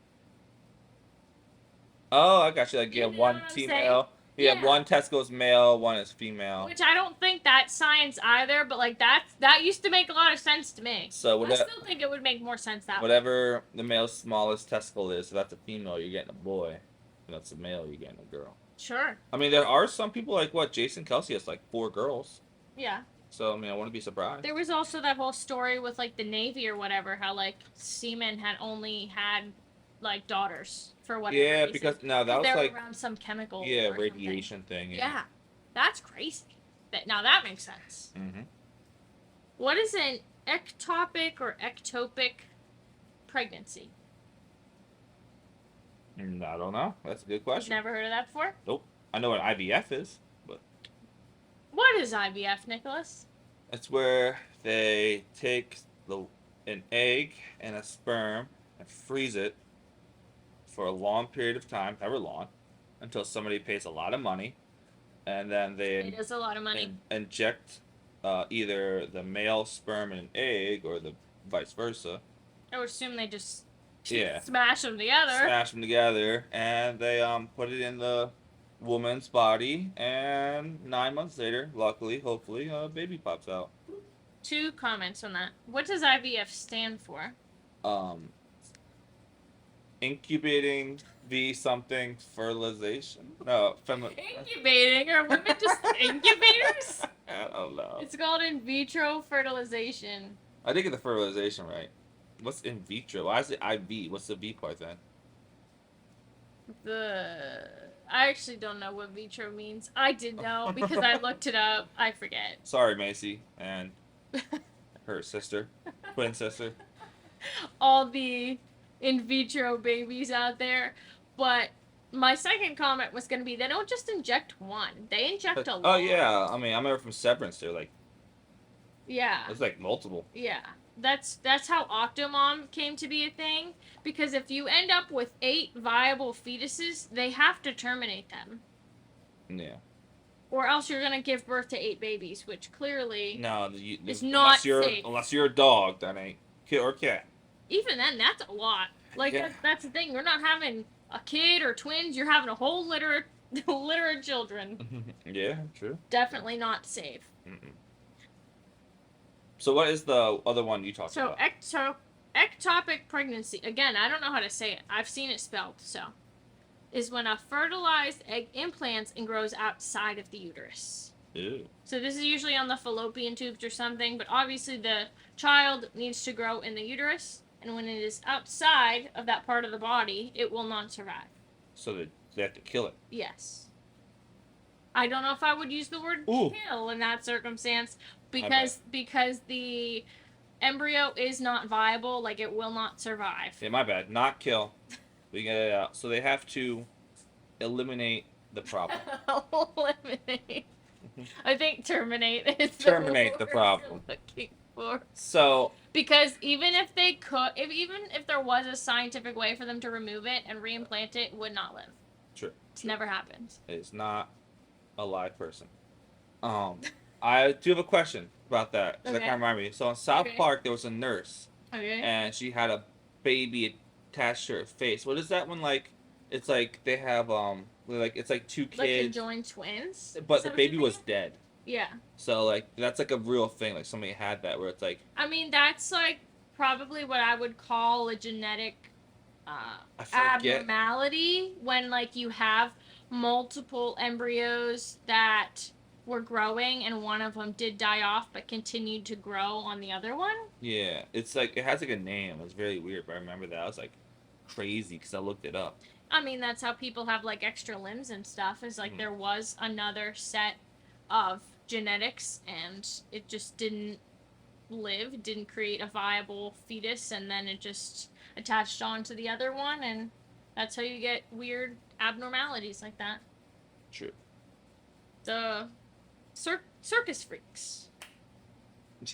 [SPEAKER 1] Oh, I got you. Like
[SPEAKER 2] You
[SPEAKER 1] you have
[SPEAKER 2] know
[SPEAKER 1] one
[SPEAKER 2] what I'm
[SPEAKER 1] female. You have
[SPEAKER 2] Yeah.
[SPEAKER 1] one testicle is male, one is female.
[SPEAKER 2] Which I don't think that's science either, but like that used to make a lot of sense to me.
[SPEAKER 1] So
[SPEAKER 2] I
[SPEAKER 1] whatever,
[SPEAKER 2] still think it would make more sense that way.
[SPEAKER 1] whatever the male's smallest testicle is, so that's a female, you're getting a boy. If that's a male, you're getting a girl.
[SPEAKER 2] Sure.
[SPEAKER 1] I mean, there are some people like Jason Kelsey has like 4 girls.
[SPEAKER 2] Yeah.
[SPEAKER 1] So I mean, I wouldn't be surprised.
[SPEAKER 2] There was also that whole story with like the Navy or whatever, how like seamen had only had like daughters for whatever
[SPEAKER 1] Yeah,
[SPEAKER 2] reason.
[SPEAKER 1] because no, that
[SPEAKER 2] Because they
[SPEAKER 1] was
[SPEAKER 2] were
[SPEAKER 1] like
[SPEAKER 2] around some chemical
[SPEAKER 1] yeah,
[SPEAKER 2] or something.
[SPEAKER 1] radiation thing.
[SPEAKER 2] Yeah, that's crazy. Now that makes sense.
[SPEAKER 1] Mm-hmm.
[SPEAKER 2] What is an ectopic or ectopic pregnancy?
[SPEAKER 1] I don't know. That's a good
[SPEAKER 2] You've
[SPEAKER 1] question.
[SPEAKER 2] never heard of that before?
[SPEAKER 1] Nope. I know what IVF is, but
[SPEAKER 2] What is IVF, Nicholas?
[SPEAKER 1] it's where they take an egg and a sperm and freeze it for a long period of time, never long, until somebody pays a lot of money, and then they
[SPEAKER 2] It is a lot of money.
[SPEAKER 1] inject either the male sperm in an egg or the vice versa.
[SPEAKER 2] I would assume they just
[SPEAKER 1] Yeah.
[SPEAKER 2] smash them together.
[SPEAKER 1] Smash them together, and they put it in the woman's body, and 9 months later, luckily, hopefully, a baby pops out.
[SPEAKER 2] 2 comments on that. What does IVF stand for?
[SPEAKER 1] Incubating the something fertilization. No,
[SPEAKER 2] Incubating? Are women just incubators?
[SPEAKER 1] I don't know.
[SPEAKER 2] It's called in vitro fertilization.
[SPEAKER 1] I did get the fertilization right. What's in vitro? Why is it IV? What's the V part then?
[SPEAKER 2] I actually don't know what vitro means. I did know because I looked it up. I forget.
[SPEAKER 1] Sorry, Macy and her sister, twin sister.
[SPEAKER 2] All the in vitro babies out there. But my second comment was going to be they don't just inject one, they inject a lot.
[SPEAKER 1] Oh yeah, I mean I remember from Severance they're like
[SPEAKER 2] Yeah.
[SPEAKER 1] it's like multiple.
[SPEAKER 2] Yeah. That's how Octomom came to be a thing, because if you end up with 8 viable fetuses, they have to terminate them.
[SPEAKER 1] Yeah.
[SPEAKER 2] Or else you're gonna give birth to 8 babies, which clearly
[SPEAKER 1] No,
[SPEAKER 2] is not safe.
[SPEAKER 1] Unless you're a dog, that ain't kid or cat.
[SPEAKER 2] Even then, that's a lot. Like
[SPEAKER 1] Yeah.
[SPEAKER 2] that's the thing. You're not having a kid or twins. You're having a whole litter of children.
[SPEAKER 1] Yeah, true.
[SPEAKER 2] Definitely not safe.
[SPEAKER 1] Mm-mm. So what is the other one you talked about?
[SPEAKER 2] So ectopic pregnancy. Again, I don't know how to say it. I've seen it spelled. So, is when a fertilized egg implants and grows outside of the uterus.
[SPEAKER 1] Ew.
[SPEAKER 2] So this is usually on the fallopian tubes or something, but obviously the child needs to grow in the uterus, and when it is outside of that part of the body, it will not survive.
[SPEAKER 1] So they have to kill it.
[SPEAKER 2] Yes. I don't know if I would use the word
[SPEAKER 1] Ooh.
[SPEAKER 2] kill in that circumstance because the embryo is not viable, like it will not survive.
[SPEAKER 1] Yeah, my bad. Not kill. We get it out. So they have to eliminate the problem.
[SPEAKER 2] Eliminate. I think terminate is
[SPEAKER 1] Terminate the
[SPEAKER 2] word
[SPEAKER 1] problem.
[SPEAKER 2] you're looking for.
[SPEAKER 1] So
[SPEAKER 2] Because even if they could, even if there was a scientific way for them to remove it and reimplant it, it would not live.
[SPEAKER 1] true.
[SPEAKER 2] It's never happened.
[SPEAKER 1] It's not a live person. I do have a question about that. So that
[SPEAKER 2] Okay.
[SPEAKER 1] kind of reminded me. So in South
[SPEAKER 2] Okay.
[SPEAKER 1] Park, there was a nurse,
[SPEAKER 2] Okay.
[SPEAKER 1] and she had a baby attached to her face. What is that one like? It's like they have like it's like 2
[SPEAKER 2] Like
[SPEAKER 1] kids,
[SPEAKER 2] conjoined twins.
[SPEAKER 1] but
[SPEAKER 2] Is
[SPEAKER 1] the
[SPEAKER 2] that what
[SPEAKER 1] baby
[SPEAKER 2] you're
[SPEAKER 1] was
[SPEAKER 2] thinking?
[SPEAKER 1] dead.
[SPEAKER 2] Yeah.
[SPEAKER 1] So like that's like a real thing. Like somebody had that where it's like
[SPEAKER 2] I mean, that's like probably what I would call a genetic
[SPEAKER 1] I forget.
[SPEAKER 2] abnormality when like you have multiple embryos that were growing and one of them did die off but continued to grow on the other one.
[SPEAKER 1] Yeah, it's like it has like a name. It's very weird, but I remember that. I was like crazy because I looked it up.
[SPEAKER 2] I mean, that's how people have like extra limbs and stuff. Is like
[SPEAKER 1] Mhm.
[SPEAKER 2] there was another set of genetics and it just didn't live, it didn't create a viable fetus, and then it just attached on to the other one, and that's how you get weird abnormalities like that.
[SPEAKER 1] True.
[SPEAKER 2] The circus freaks.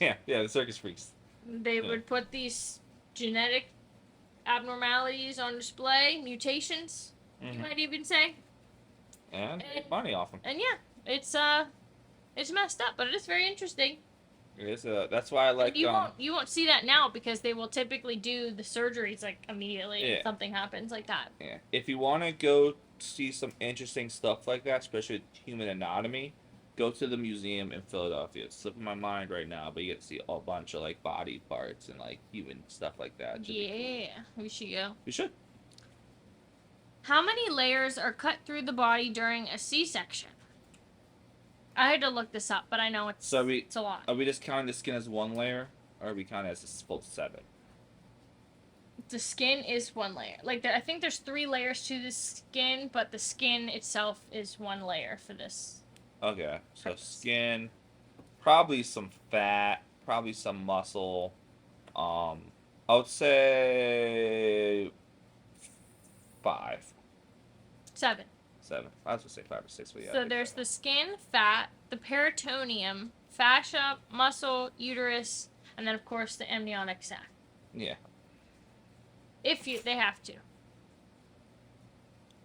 [SPEAKER 1] Yeah, the circus freaks.
[SPEAKER 2] They
[SPEAKER 1] Yeah.
[SPEAKER 2] would put these genetic abnormalities on display, mutations, you
[SPEAKER 1] Mhm.
[SPEAKER 2] might even say.
[SPEAKER 1] And make money off them.
[SPEAKER 2] And yeah, it's messed up, but it is very interesting.
[SPEAKER 1] It is. That's why I like.
[SPEAKER 2] You won't see that now because they will typically do the surgeries like immediately
[SPEAKER 1] Yeah.
[SPEAKER 2] if something happens like that.
[SPEAKER 1] Yeah. If you want to go see some interesting stuff like that, especially with human anatomy, go to the museum in Philadelphia. It's slipping my mind right now, but you get to see a bunch of like body parts and like human stuff like that. It should be cool.
[SPEAKER 2] Yeah, we should go.
[SPEAKER 1] We should.
[SPEAKER 2] How many layers are cut through the body during a C-section? I had to look this up, but I know it's
[SPEAKER 1] So
[SPEAKER 2] it's a lot.
[SPEAKER 1] are we just counting the skin as one layer, or are we counting it as a full 7?
[SPEAKER 2] The skin is one layer. Like I think there's 3 layers to the skin, but the skin itself is one layer for this.
[SPEAKER 1] Okay, so
[SPEAKER 2] Purpose.
[SPEAKER 1] skin, probably some fat, probably some muscle. I would say 5,
[SPEAKER 2] 7.
[SPEAKER 1] 7. I was gonna say 5 or 6, but yeah. I
[SPEAKER 2] So
[SPEAKER 1] think
[SPEAKER 2] there's
[SPEAKER 1] 7.
[SPEAKER 2] the skin, fat, the peritoneum, fascia, muscle, uterus, and then of course the amniotic sac.
[SPEAKER 1] Yeah.
[SPEAKER 2] They have to.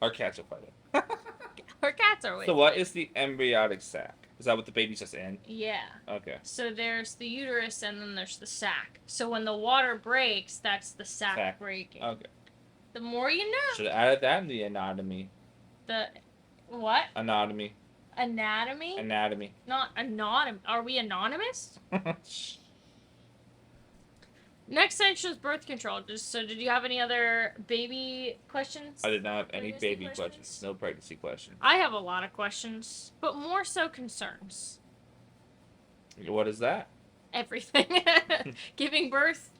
[SPEAKER 1] Our cats are fighting.
[SPEAKER 2] Or cats are with.
[SPEAKER 1] So what is the embryonic sac? Is that what the baby's just in?
[SPEAKER 2] Yeah.
[SPEAKER 1] Okay.
[SPEAKER 2] So there's the uterus and then there's the sac. So when the water breaks, that's the sac breaking.
[SPEAKER 1] Okay.
[SPEAKER 2] The more you know.
[SPEAKER 1] Should have added that in the anatomy.
[SPEAKER 2] The what?
[SPEAKER 1] Anatomy.
[SPEAKER 2] Anatomy?
[SPEAKER 1] Anatomy.
[SPEAKER 2] Not anonymous. Are we anonymous? Next section is birth control. So did you have any other baby questions?
[SPEAKER 1] I did not have any
[SPEAKER 2] Pregnancy
[SPEAKER 1] baby
[SPEAKER 2] questions?
[SPEAKER 1] questions. No pregnancy questions.
[SPEAKER 2] I have a lot of questions, but more so concerns.
[SPEAKER 1] What is that?
[SPEAKER 2] Everything. Giving birth,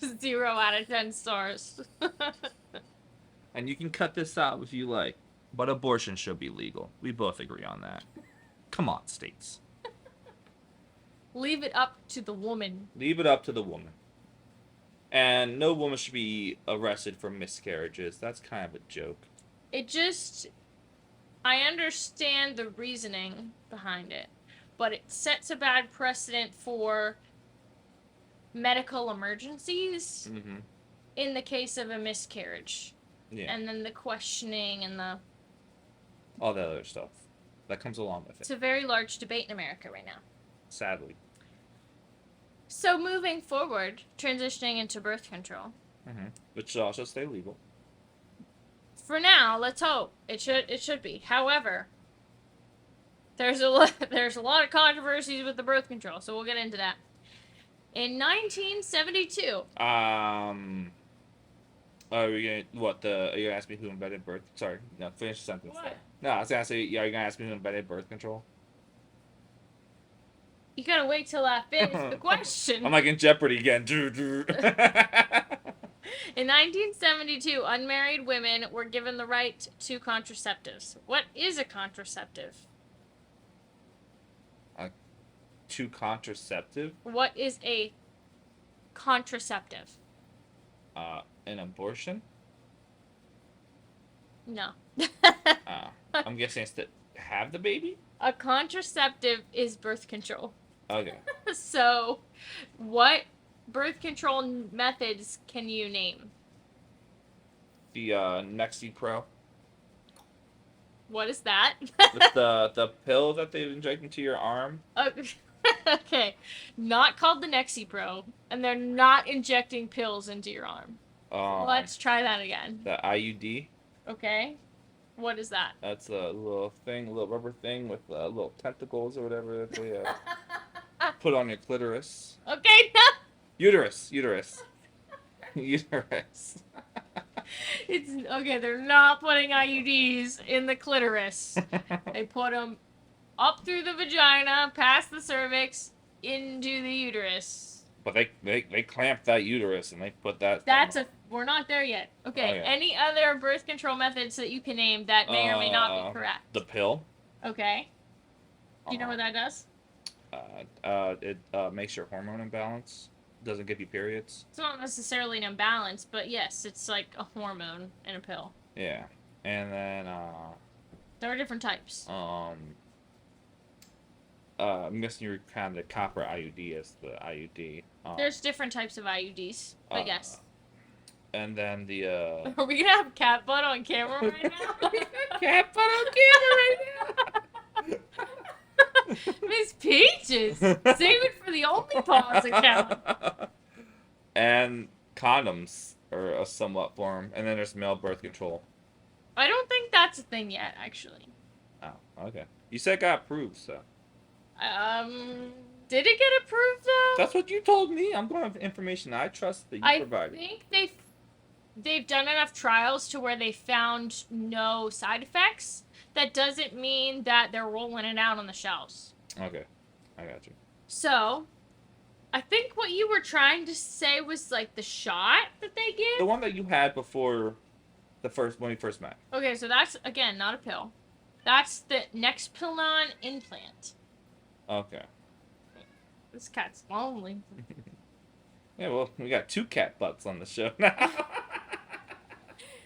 [SPEAKER 2] 0 out of 10 stars.
[SPEAKER 1] And you can cut this out if you like, but abortion should be legal. We both agree on that. Come on, states.
[SPEAKER 2] Leave it up to the woman.
[SPEAKER 1] Leave it up to the woman. And no woman should be arrested for miscarriages. That's kind of a joke.
[SPEAKER 2] I understand the reasoning behind it, but it sets a bad precedent for medical emergencies
[SPEAKER 1] Mm-hmm.
[SPEAKER 2] in the case of a miscarriage.
[SPEAKER 1] Yeah.
[SPEAKER 2] And then the questioning and
[SPEAKER 1] All that other stuff that comes along with
[SPEAKER 2] it's
[SPEAKER 1] it.
[SPEAKER 2] a very large debate in America right now.
[SPEAKER 1] Sadly.
[SPEAKER 2] So moving forward, transitioning into birth control.
[SPEAKER 1] Mm-hmm. Which should also stay legal.
[SPEAKER 2] For now, let's hope it should be. However, there's a lot of controversies with the birth control, so we'll get into that. In 1972.
[SPEAKER 1] Are you gonna ask me who invented birth? Sorry, no, finish the sentence.
[SPEAKER 2] What?
[SPEAKER 1] No, I was gonna say, yeah, are you gonna ask me who invented birth control?
[SPEAKER 2] You gotta wait till I finish the question.
[SPEAKER 1] I'm like in Jeopardy again.
[SPEAKER 2] In 1972, unmarried women were given the right to contraceptives. What is a contraceptive?
[SPEAKER 1] To contraceptive?
[SPEAKER 2] What is a contraceptive?
[SPEAKER 1] An abortion?
[SPEAKER 2] No.
[SPEAKER 1] I'm guessing it's to have the baby?
[SPEAKER 2] A contraceptive is birth control.
[SPEAKER 1] Okay.
[SPEAKER 2] So, what birth control methods can you name?
[SPEAKER 1] The Nexi Pro.
[SPEAKER 2] What is that?
[SPEAKER 1] It's the pill that they inject into your arm.
[SPEAKER 2] Okay. Not called the Nexi Pro, and they're not injecting pills into your arm. Let's try that again.
[SPEAKER 1] The IUD.
[SPEAKER 2] Okay. What is that?
[SPEAKER 1] That's a little rubber thing with little tentacles or whatever that they put on your clitoris.
[SPEAKER 2] Okay, no.
[SPEAKER 1] Uterus.
[SPEAKER 2] It's okay. They're not putting IUDs in the clitoris. They put them up through the vagina, past the cervix, into the uterus.
[SPEAKER 1] But they clamp that uterus and they put that.
[SPEAKER 2] We're not there yet. Okay.
[SPEAKER 1] Okay.
[SPEAKER 2] Any other birth control methods that you can name that may or may not be correct?
[SPEAKER 1] The pill.
[SPEAKER 2] Okay. Do you know what that does?
[SPEAKER 1] It makes your hormone imbalance. Doesn't give you periods.
[SPEAKER 2] It's not necessarily an imbalance, but yes, it's like a hormone in a pill.
[SPEAKER 1] Yeah, and then
[SPEAKER 2] There are different types.
[SPEAKER 1] I'm guessing you're kind of the copper IUD as the IUD.
[SPEAKER 2] There's different types of IUDs, but yes.
[SPEAKER 1] And then the
[SPEAKER 2] Are we gonna have cat butt on camera right now?
[SPEAKER 1] cat butt on camera right now.
[SPEAKER 2] Miss Peaches, save it for the OnlyPaws account.
[SPEAKER 1] And condoms are a somewhat form, and then there's male birth control.
[SPEAKER 2] I don't think that's a thing yet, actually.
[SPEAKER 1] Oh, okay. You said it got approved, so.
[SPEAKER 2] Did it get approved though?
[SPEAKER 1] That's what you told me. I'm going with information I trust that you provided.
[SPEAKER 2] I think they've done enough trials to where they found no side effects that doesn't mean that they're rolling it out on the shelves.
[SPEAKER 1] Okay, I got you.
[SPEAKER 2] So, I think what you were trying to say was like the shot that they
[SPEAKER 1] The
[SPEAKER 2] give.
[SPEAKER 1] one that you had before when we first met.
[SPEAKER 2] Okay, so that's again not a pill. That's the Nexplanon implant.
[SPEAKER 1] Okay.
[SPEAKER 2] This cat's lonely.
[SPEAKER 1] Yeah, well, we got 2 cat butts on the show now.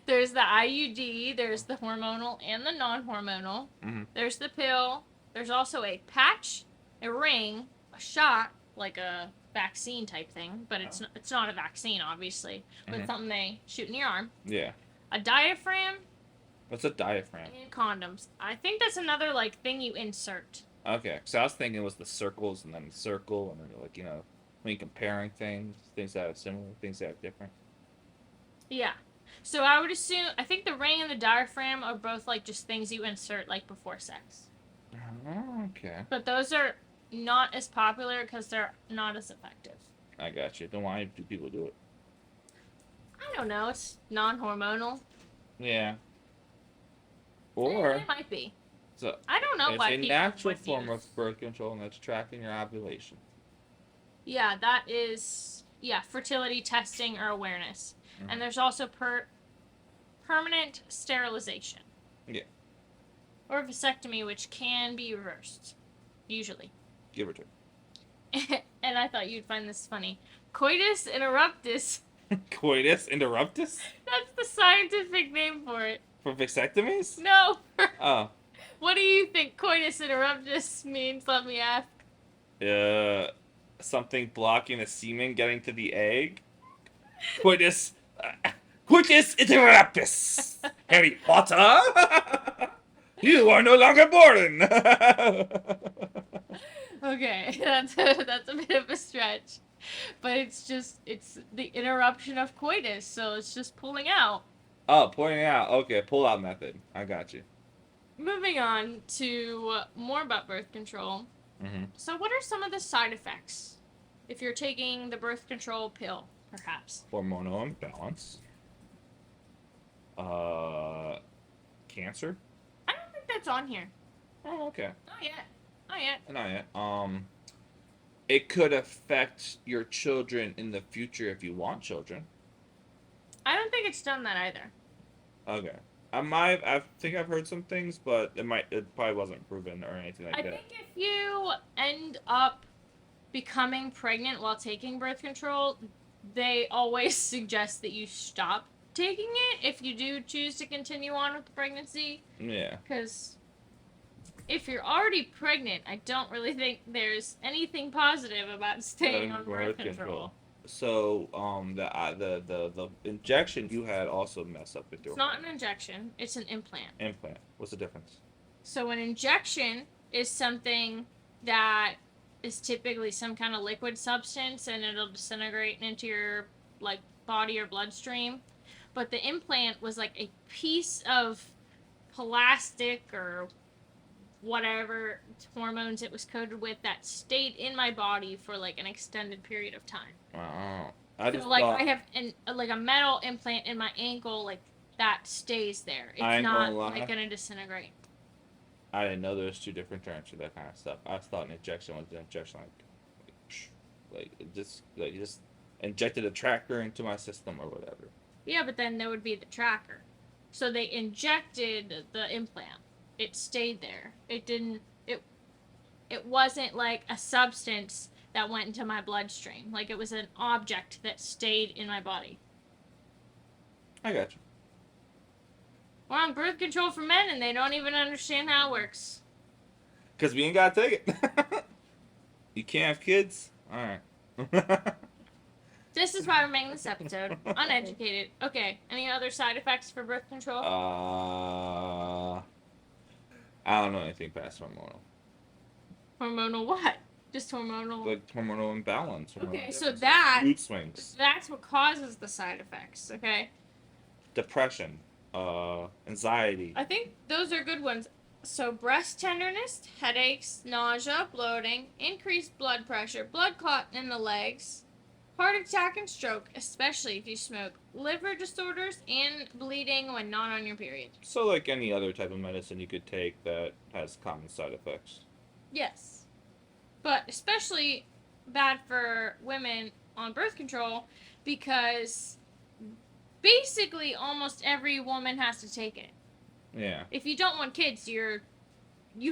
[SPEAKER 2] There's the IUD, there's the hormonal and the non-hormonal.
[SPEAKER 1] Mm-hmm.
[SPEAKER 2] There's the pill. There's also a patch, a ring, a shot, like a vaccine type thing, but it's not a vaccine, obviously. But it's something they shoot in your arm.
[SPEAKER 1] Yeah.
[SPEAKER 2] A diaphragm.
[SPEAKER 1] What's a diaphragm?
[SPEAKER 2] And condoms. I think that's another like thing you insert.
[SPEAKER 1] Okay, so I was thinking it was the circles and then the circle and then like when you're comparing things that are similar, things that are different.
[SPEAKER 2] Yeah. So I would assume I think the ring and the diaphragm are both like just things you insert like before sex.
[SPEAKER 1] Oh, okay.
[SPEAKER 2] But those are not as popular because they're not as effective.
[SPEAKER 1] I got you. Then why do people do it?
[SPEAKER 2] I don't know. It's non-hormonal.
[SPEAKER 1] Yeah. Or
[SPEAKER 2] it might be.
[SPEAKER 1] so
[SPEAKER 2] I don't know
[SPEAKER 1] it's
[SPEAKER 2] why
[SPEAKER 1] a
[SPEAKER 2] people
[SPEAKER 1] natural
[SPEAKER 2] would
[SPEAKER 1] form
[SPEAKER 2] use.
[SPEAKER 1] of birth control, and that's tracking your ovulation.
[SPEAKER 2] Yeah, that is fertility testing or awareness.
[SPEAKER 1] Mhm.
[SPEAKER 2] And there's also permanent sterilization.
[SPEAKER 1] Yeah.
[SPEAKER 2] Or vasectomy, which can be reversed, usually.
[SPEAKER 1] Give or take.
[SPEAKER 2] And I thought you'd find this funny. Coitus interruptus.
[SPEAKER 1] Coitus interruptus
[SPEAKER 2] That's the scientific name for it.
[SPEAKER 1] for vasectomies?
[SPEAKER 2] No.
[SPEAKER 1] Oh.
[SPEAKER 2] What do you think coitus interruptus means? Let me ask.
[SPEAKER 1] Something blocking the semen getting to the egg. Coitus interruptus. Harry Potter. You are no longer born.
[SPEAKER 2] Okay, that's a bit of a stretch, but it's the interruption of coitus, so it's just pulling out.
[SPEAKER 1] Oh, pointing out. Okay, pull out method. I got you.
[SPEAKER 2] Moving on to more about birth control.
[SPEAKER 1] Mm-hmm.
[SPEAKER 2] So, what are some of the side effects if you're taking the birth control pill, perhaps?
[SPEAKER 1] Hormonal imbalance. Cancer.
[SPEAKER 2] I don't think that's on here.
[SPEAKER 1] Oh, okay.
[SPEAKER 2] Not yet. Not yet.
[SPEAKER 1] Not yet. It could affect your children in the future if you want children.
[SPEAKER 2] I don't think it's done that either.
[SPEAKER 1] Okay. I think I've heard some things, but it probably wasn't proven or anything like
[SPEAKER 2] I
[SPEAKER 1] that.
[SPEAKER 2] think if you end up becoming pregnant while taking birth control, they always suggest that you stop taking it if you do choose to continue on with the pregnancy.
[SPEAKER 1] Yeah.
[SPEAKER 2] Because if you're already pregnant, I don't really think there's anything positive about staying on birth control.
[SPEAKER 1] So, the injection you had also messed up with your
[SPEAKER 2] It's not an injection, it's an implant.
[SPEAKER 1] implant. What's the difference?
[SPEAKER 2] So an injection is something that is typically some kind of liquid substance and it'll disintegrate into your like body or bloodstream. But the implant was like a piece of plastic or whatever hormones it was coated with that stayed in my body for like an extended period of time.
[SPEAKER 1] Wow. I just
[SPEAKER 2] So like
[SPEAKER 1] thought,
[SPEAKER 2] I have like a metal implant in my ankle, like that stays there. It's
[SPEAKER 1] I ain't
[SPEAKER 2] not
[SPEAKER 1] gonna lie.
[SPEAKER 2] like gonna disintegrate.
[SPEAKER 1] I didn't know there was 2 different terms for that kind of stuff. I thought an injection was an injection like it just injected a tracker into my system or whatever.
[SPEAKER 2] Yeah, but then there would be the tracker. So they injected the implant. It stayed there. It wasn't like a substance that went into my bloodstream. Like it was an object that stayed in my body.
[SPEAKER 1] I got you.
[SPEAKER 2] We're on birth control for men and they don't even understand how it works.
[SPEAKER 1] Cause we ain't gotta take it. You can't have kids? Alright.
[SPEAKER 2] This is why we're making this episode. Uneducated. Okay, any other side effects for birth control?
[SPEAKER 1] I don't know anything past hormonal.
[SPEAKER 2] Hormonal what? Just hormonal.
[SPEAKER 1] Like hormonal imbalance. Hormonal
[SPEAKER 2] Okay, so
[SPEAKER 1] differences, mood swings,
[SPEAKER 2] that's what causes the side effects, okay?
[SPEAKER 1] depression, anxiety.
[SPEAKER 2] I think those are good ones. So breast tenderness, headaches, nausea, bloating, increased blood pressure, blood clot in the legs, Heart attack and stroke, especially if you smoke. Liver disorders and bleeding when not on your period.
[SPEAKER 1] So, like any other type of medicine you could take that has common side effects.
[SPEAKER 2] Yes. But especially bad for women on birth control because basically almost every woman has to take it.
[SPEAKER 1] Yeah.
[SPEAKER 2] If you don't want kids, you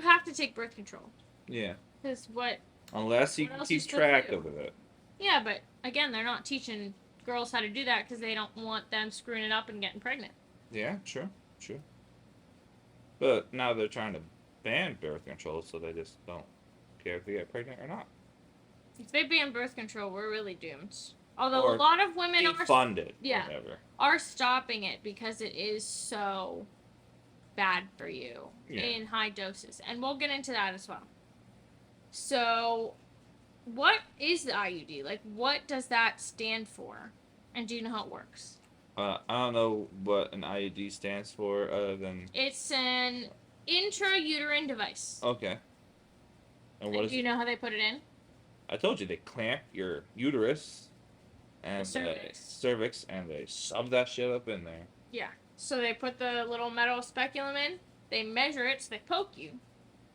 [SPEAKER 2] have to take birth control.
[SPEAKER 1] Yeah.
[SPEAKER 2] Because what?
[SPEAKER 1] Unless you
[SPEAKER 2] What
[SPEAKER 1] can
[SPEAKER 2] else you
[SPEAKER 1] keep
[SPEAKER 2] supposed to
[SPEAKER 1] track
[SPEAKER 2] do?
[SPEAKER 1] of it.
[SPEAKER 2] Yeah, but again, they're not teaching girls how to do that because they don't want them screwing it up and getting pregnant.
[SPEAKER 1] Yeah, sure. But now they're trying to ban birth control, so they just don't care if they get pregnant or not.
[SPEAKER 2] If they ban birth control, we're really doomed. Although
[SPEAKER 1] Or
[SPEAKER 2] a lot of women
[SPEAKER 1] Fund it.
[SPEAKER 2] Yeah.
[SPEAKER 1] Whatever.
[SPEAKER 2] are stopping it because it is so bad for you
[SPEAKER 1] Yeah.
[SPEAKER 2] in high doses. And we'll get into that as well. So, what is the IUD? Like, what does that stand for? And do you know how it works?
[SPEAKER 1] I don't know what an IUD stands for other than.
[SPEAKER 2] It's an intrauterine device.
[SPEAKER 1] Okay. And what
[SPEAKER 2] And
[SPEAKER 1] is
[SPEAKER 2] do you
[SPEAKER 1] it?
[SPEAKER 2] know how they put it in?
[SPEAKER 1] I told you they clamp your uterus and
[SPEAKER 2] cervix.
[SPEAKER 1] cervix and they shove that shit up in there.
[SPEAKER 2] Yeah. So they put the little metal speculum in, they measure it, so they poke you.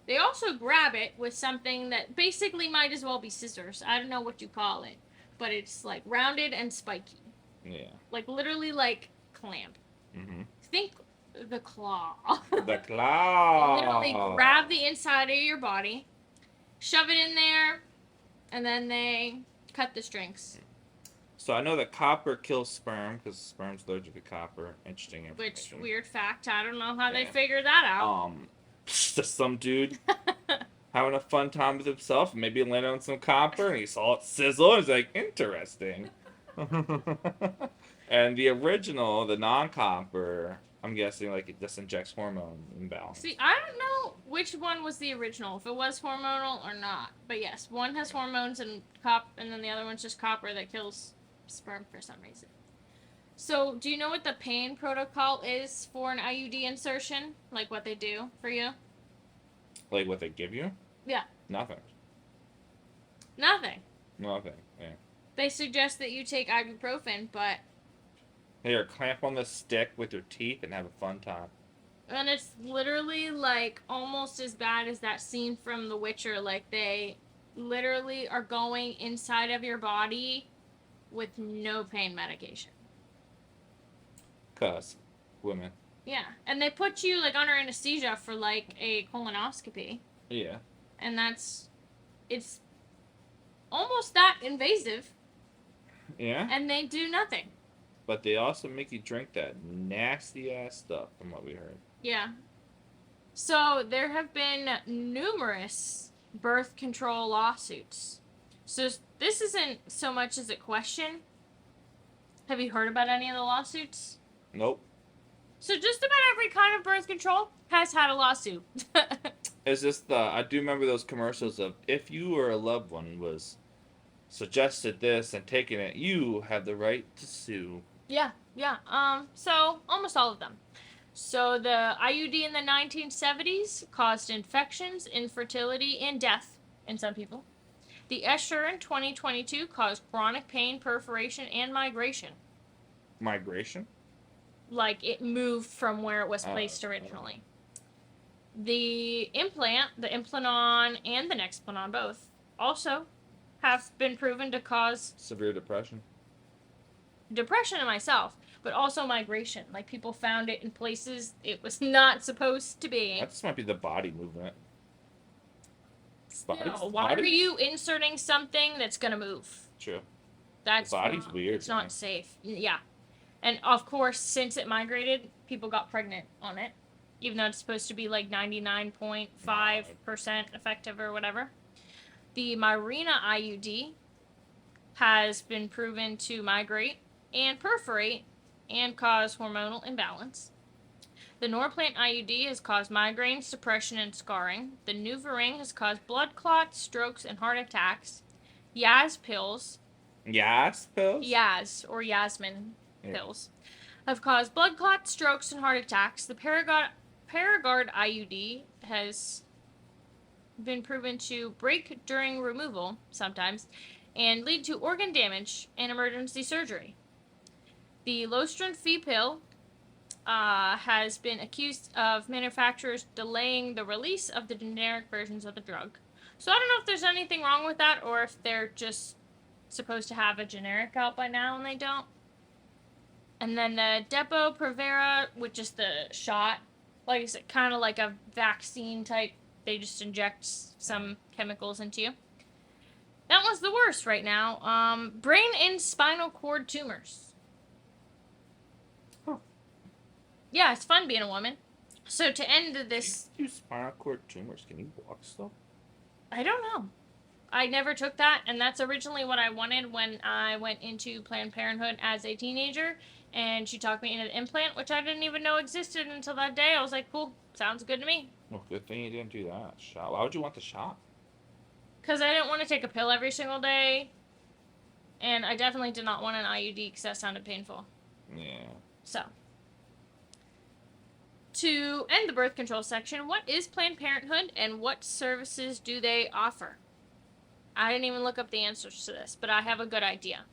[SPEAKER 2] They also grab it with something that basically might as well be scissors. I don't know what you call it, but it's like rounded and spiky.
[SPEAKER 1] Yeah.
[SPEAKER 2] Like literally like clamp.
[SPEAKER 1] Mm-hmm.
[SPEAKER 2] Think the claw.
[SPEAKER 1] The claw.
[SPEAKER 2] Literally grab the inside of your body, shove it in there, and then they cut the strings.
[SPEAKER 1] So I know that copper kills sperm because sperm's allergic to copper. Interesting
[SPEAKER 2] Which,
[SPEAKER 1] information.
[SPEAKER 2] weird fact, I don't know how they
[SPEAKER 1] Yeah.
[SPEAKER 2] figured that out.
[SPEAKER 1] Just some dude having a fun time with himself, and maybe landed on some copper, and he saw it sizzle, and he's like, interesting. And the original, the non-copper, I'm guessing like it just injects hormone imbalance.
[SPEAKER 2] See, I don't know which one was the original, if it was hormonal or not. But yes, one has hormones and and then the other one's just copper that kills sperm for some reason. So, do you know what the pain protocol is for an IUD insertion? Like what they do for you?
[SPEAKER 1] Like what they give you?
[SPEAKER 2] Yeah.
[SPEAKER 1] Nothing.
[SPEAKER 2] Nothing.
[SPEAKER 1] Nothing. Yeah.
[SPEAKER 2] They suggest that you take ibuprofen, but
[SPEAKER 1] Here, clamp on the stick with your teeth and have a fun time.
[SPEAKER 2] and it's literally like almost as bad as that scene from The Witcher. Like they literally are going inside of your body with no pain medication.
[SPEAKER 1] 'Cause women.
[SPEAKER 2] Yeah, and they put you like under anesthesia for like a colonoscopy,
[SPEAKER 1] Yeah.
[SPEAKER 2] and it's almost that invasive,
[SPEAKER 1] Yeah.
[SPEAKER 2] and they do nothing.
[SPEAKER 1] But they also make you drink that nasty ass stuff, from what we heard.
[SPEAKER 2] Yeah. So there have been numerous birth control lawsuits. So this isn't so much as a question. Have you heard about any of the lawsuits?
[SPEAKER 1] Nope.
[SPEAKER 2] So just about every kind of birth control has had a lawsuit.
[SPEAKER 1] It's just I do remember those commercials of if you or a loved one was suggested this and taken it, you have the right to sue.
[SPEAKER 2] Yeah. So almost all of them. So the IUD in the 1970s caused infections, infertility, and death in some people. The Escher in 2022 caused chronic pain, perforation, and migration.
[SPEAKER 1] Migration?
[SPEAKER 2] Like it moved from where it was placed originally. The implant, the Implanon and the Nexplanon both, also have been proven to cause
[SPEAKER 1] Severe depression.
[SPEAKER 2] depression in myself, but also migration. Like people found it in places it was not supposed to be.
[SPEAKER 1] That just might be the body movement.
[SPEAKER 2] Still, why are you inserting something that's gonna move?
[SPEAKER 1] True.
[SPEAKER 2] That's
[SPEAKER 1] The body's
[SPEAKER 2] wrong.
[SPEAKER 1] weird,
[SPEAKER 2] It's
[SPEAKER 1] man.
[SPEAKER 2] not safe. Yeah, and of course, since it migrated, people got pregnant on it, even though it's supposed to be like 99.5% effective or whatever. The Mirena IUD has been proven to migrate and perforate and cause hormonal imbalance. The Norplant IUD has caused migraines, depression, and scarring. The NuvaRing has caused blood clots, strokes, and heart attacks. Yaz pills,
[SPEAKER 1] Yas pills?
[SPEAKER 2] Yaz or Yasmin
[SPEAKER 1] Yeah.
[SPEAKER 2] pills, have caused blood clots, strokes, and heart attacks. The Paragard IUD has been proven to break during removal sometimes and lead to organ damage and emergency surgery. The Lostrin Fee pill has been accused of manufacturers delaying the release of the generic versions of the drug. So I don't know if there's anything wrong with that or if they're just supposed to have a generic out by now and they don't. And then the Depo-Provera, which is the shot, like I said, kind of like a vaccine type. They just inject some chemicals into you. That one's the worst right now. Brain and spinal cord tumors.
[SPEAKER 1] Huh.
[SPEAKER 2] Yeah, it's fun being a woman. So to end this,
[SPEAKER 1] Do spinal cord tumors? Can you walk still?
[SPEAKER 2] I don't know. I never took that, and that's originally what I wanted when I went into Planned Parenthood as a teenager. And she talked me into the implant, which I didn't even know existed until that day. I was like, cool, sounds good to me.
[SPEAKER 1] Well, good thing you didn't do that. Shot. Why would you want the shot?
[SPEAKER 2] Because I didn't want to take a pill every single day. And I definitely did not want an IUD because that sounded painful.
[SPEAKER 1] Yeah.
[SPEAKER 2] So, to end the birth control section, what is Planned Parenthood and what services do they offer? I didn't even look up the answers to this, but I have a good idea.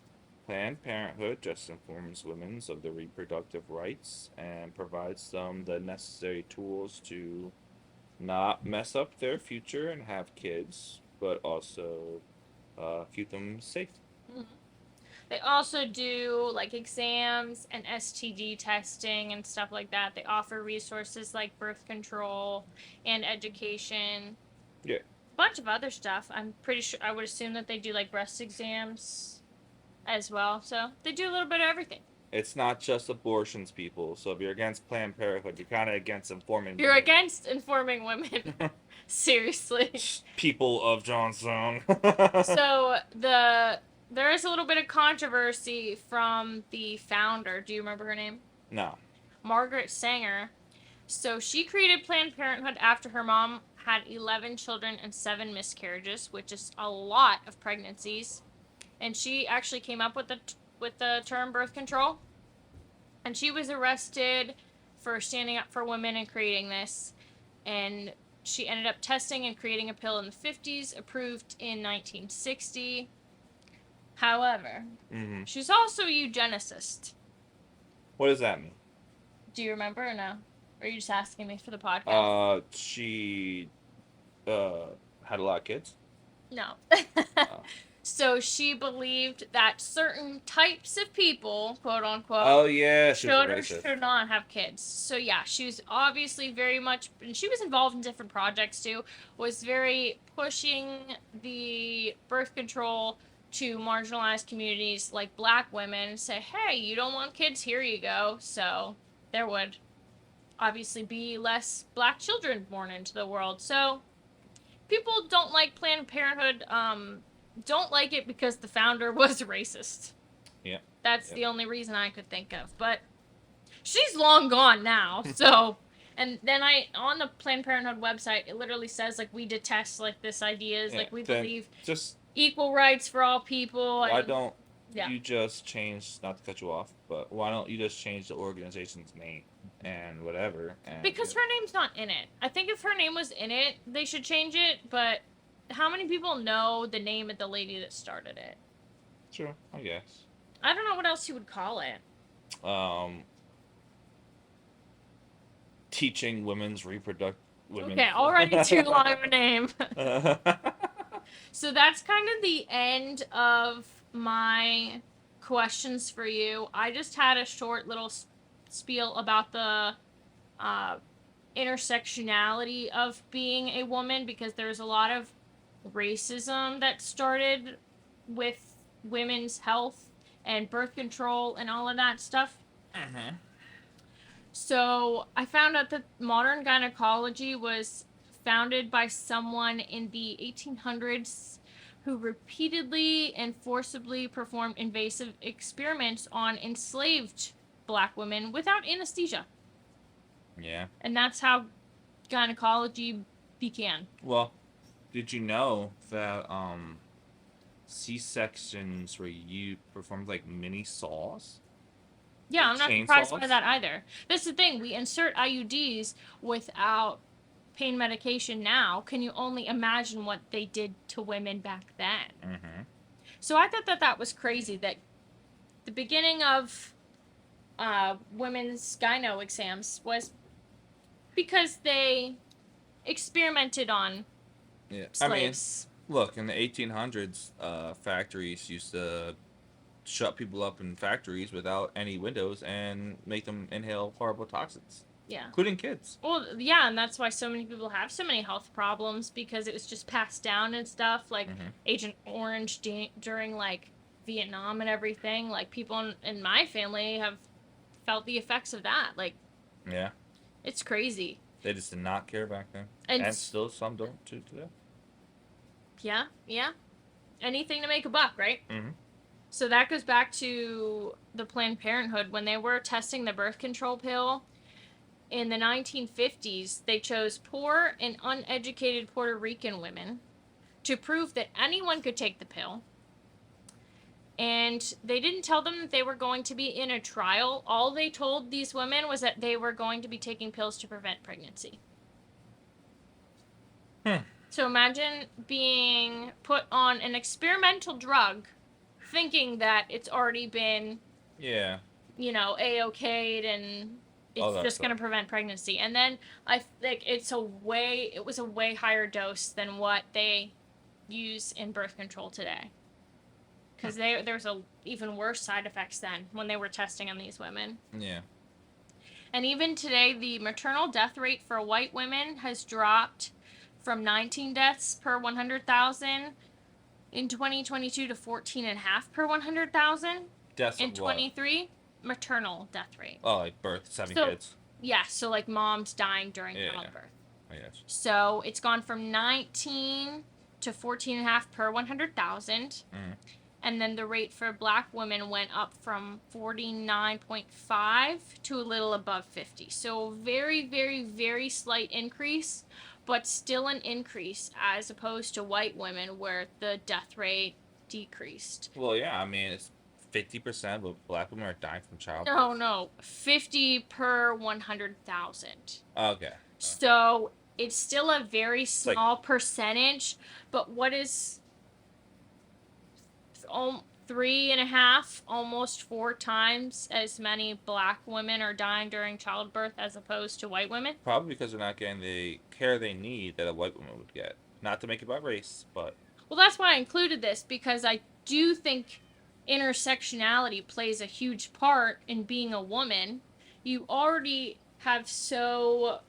[SPEAKER 1] Planned Parenthood just informs women of their reproductive rights and provides them the necessary tools to not mess up their future and have kids, but also keep them safe.
[SPEAKER 2] Mm-hmm. They also do like exams and STD testing and stuff like that. They offer resources like birth control and education.
[SPEAKER 1] Yeah.
[SPEAKER 2] A bunch of other stuff. I'm pretty sure, I would assume that they do like breast exams as well. So they do a little bit of everything.
[SPEAKER 1] It's not just abortions, people. So if you're against Planned Parenthood, you're kind of against informing.
[SPEAKER 2] You're against informing women. Seriously.
[SPEAKER 1] People of Johnstown.
[SPEAKER 2] So there is a little bit of controversy from the founder. Do you remember her name?
[SPEAKER 1] No.
[SPEAKER 2] Margaret Sanger. So she created Planned Parenthood after her mom had 11 children and 7 miscarriages, which is a lot of pregnancies. And she actually came up with the term birth control. And she was arrested for standing up for women and creating this. And she ended up testing and creating a pill in the 50s, approved in 1960. However, she's also a eugenicist.
[SPEAKER 1] What does that mean?
[SPEAKER 2] Do you remember or no? Or are you just asking me for the podcast?
[SPEAKER 1] She had a lot of kids.
[SPEAKER 2] No. So she believed that certain types of people, quote unquote,
[SPEAKER 1] oh yeah,
[SPEAKER 2] should or should not have kids. So yeah, she was obviously very much, and she was involved in different projects too, was very pushing the birth control to marginalized communities like black women and say, hey, you don't want kids, here you go. So there would obviously be less black children born into the world. So people don't like Planned Parenthood, don't like it because the founder was racist.
[SPEAKER 1] Yeah.
[SPEAKER 2] That's the only reason I could think of. But she's long gone now, so... And then on the Planned Parenthood website, it literally says, like, we detest, like, this ideas. Like, we believe
[SPEAKER 1] just
[SPEAKER 2] equal rights for all people.
[SPEAKER 1] Why don't you just change, not to cut you off, but why don't you just change the organization's name and whatever? And
[SPEAKER 2] because her name's not in it. I think if her name was in it, they should change it, but... How many people know the name of the lady that started it?
[SPEAKER 1] Sure, I guess.
[SPEAKER 2] I don't know what else you would call it.
[SPEAKER 1] Teaching women's reproductive...
[SPEAKER 2] Okay, already too long of a name. So that's kind of the end of my questions for you. I just had a short little spiel about the intersectionality of being a woman because there's a lot of racism that started with women's health and birth control and all of that stuff.
[SPEAKER 1] Mm-hmm.
[SPEAKER 2] So I found out that modern gynecology was founded by someone in the 1800s who repeatedly and forcibly performed invasive experiments on enslaved black women without anesthesia.
[SPEAKER 1] Yeah.
[SPEAKER 2] And that's how gynecology began.
[SPEAKER 1] Well, did you know that C-sections were performed like mini saws?
[SPEAKER 2] Yeah, I'm not surprised by that either. That's the thing. We insert IUDs without pain medication now. Can you only imagine what they did to women back then?
[SPEAKER 1] Mm-hmm.
[SPEAKER 2] So I thought that that was crazy that the beginning of women's gyno exams was because they experimented on
[SPEAKER 1] Yeah. I mean,
[SPEAKER 2] slaves.
[SPEAKER 1] look, in the 1800s, factories used to shut people up in factories without any windows and make them inhale horrible toxins,
[SPEAKER 2] Yeah.
[SPEAKER 1] including kids.
[SPEAKER 2] Well, yeah, and that's why so many people have so many health problems because it was just passed down and stuff. Like
[SPEAKER 1] Hmm.
[SPEAKER 2] Agent Orange during like Vietnam and everything. Like people in my family have felt the effects of that. Like
[SPEAKER 1] Yeah.
[SPEAKER 2] it's crazy.
[SPEAKER 1] They just did not care back then.
[SPEAKER 2] And
[SPEAKER 1] And still some don't to today.
[SPEAKER 2] yeah, yeah, anything to make a buck, right?
[SPEAKER 1] Hmm.
[SPEAKER 2] So that goes back to the Planned Parenthood when they were testing the birth control pill in the 1950s. They chose poor and uneducated Puerto Rican women to prove that anyone could take the pill. And they didn't tell them that they were going to be in a trial. All they told these women was that they were going to be taking pills to prevent pregnancy.
[SPEAKER 1] Hmm.
[SPEAKER 2] So imagine being put on an experimental drug thinking that it's already been,
[SPEAKER 1] Yeah.
[SPEAKER 2] A-okayed and
[SPEAKER 1] All
[SPEAKER 2] it's
[SPEAKER 1] that
[SPEAKER 2] just
[SPEAKER 1] stuff.
[SPEAKER 2] going to prevent pregnancy. And then I think it was a way higher dose than what they use in birth control today. Because there was a even worse side effects then when they were testing on these women.
[SPEAKER 1] Yeah.
[SPEAKER 2] And even today, the maternal death rate for white women has dropped from 19 deaths per 100,000 in 2022 to 14.5 per 100,000
[SPEAKER 1] Deaths
[SPEAKER 2] in
[SPEAKER 1] of what?
[SPEAKER 2] 23. Maternal death rate.
[SPEAKER 1] Oh, like birth, having
[SPEAKER 2] So-
[SPEAKER 1] kids.
[SPEAKER 2] Yeah, so like moms dying during
[SPEAKER 1] Yeah.
[SPEAKER 2] childbirth.
[SPEAKER 1] I guess.
[SPEAKER 2] So it's gone from 19 to 14.5 per 100,000.
[SPEAKER 1] Mhm.
[SPEAKER 2] And then the rate for black women went up from 49.5 to a little above 50. So very, very, very slight increase, but still an increase as opposed to white women where the death rate decreased.
[SPEAKER 1] Well, yeah. I mean, it's 50% of black women are dying from childbirth.
[SPEAKER 2] No, 50 per 100,000.
[SPEAKER 1] Okay.
[SPEAKER 2] So it's still a very
[SPEAKER 1] like-
[SPEAKER 2] small percentage, but what is 3.5, almost 4 times as many black women are dying during childbirth as opposed to white women?
[SPEAKER 1] Probably because they're not getting the care they need that a white woman would get. Not to make it about race, but
[SPEAKER 2] Well, that's why I included this because I do think intersectionality plays a huge part in being a woman. You already have so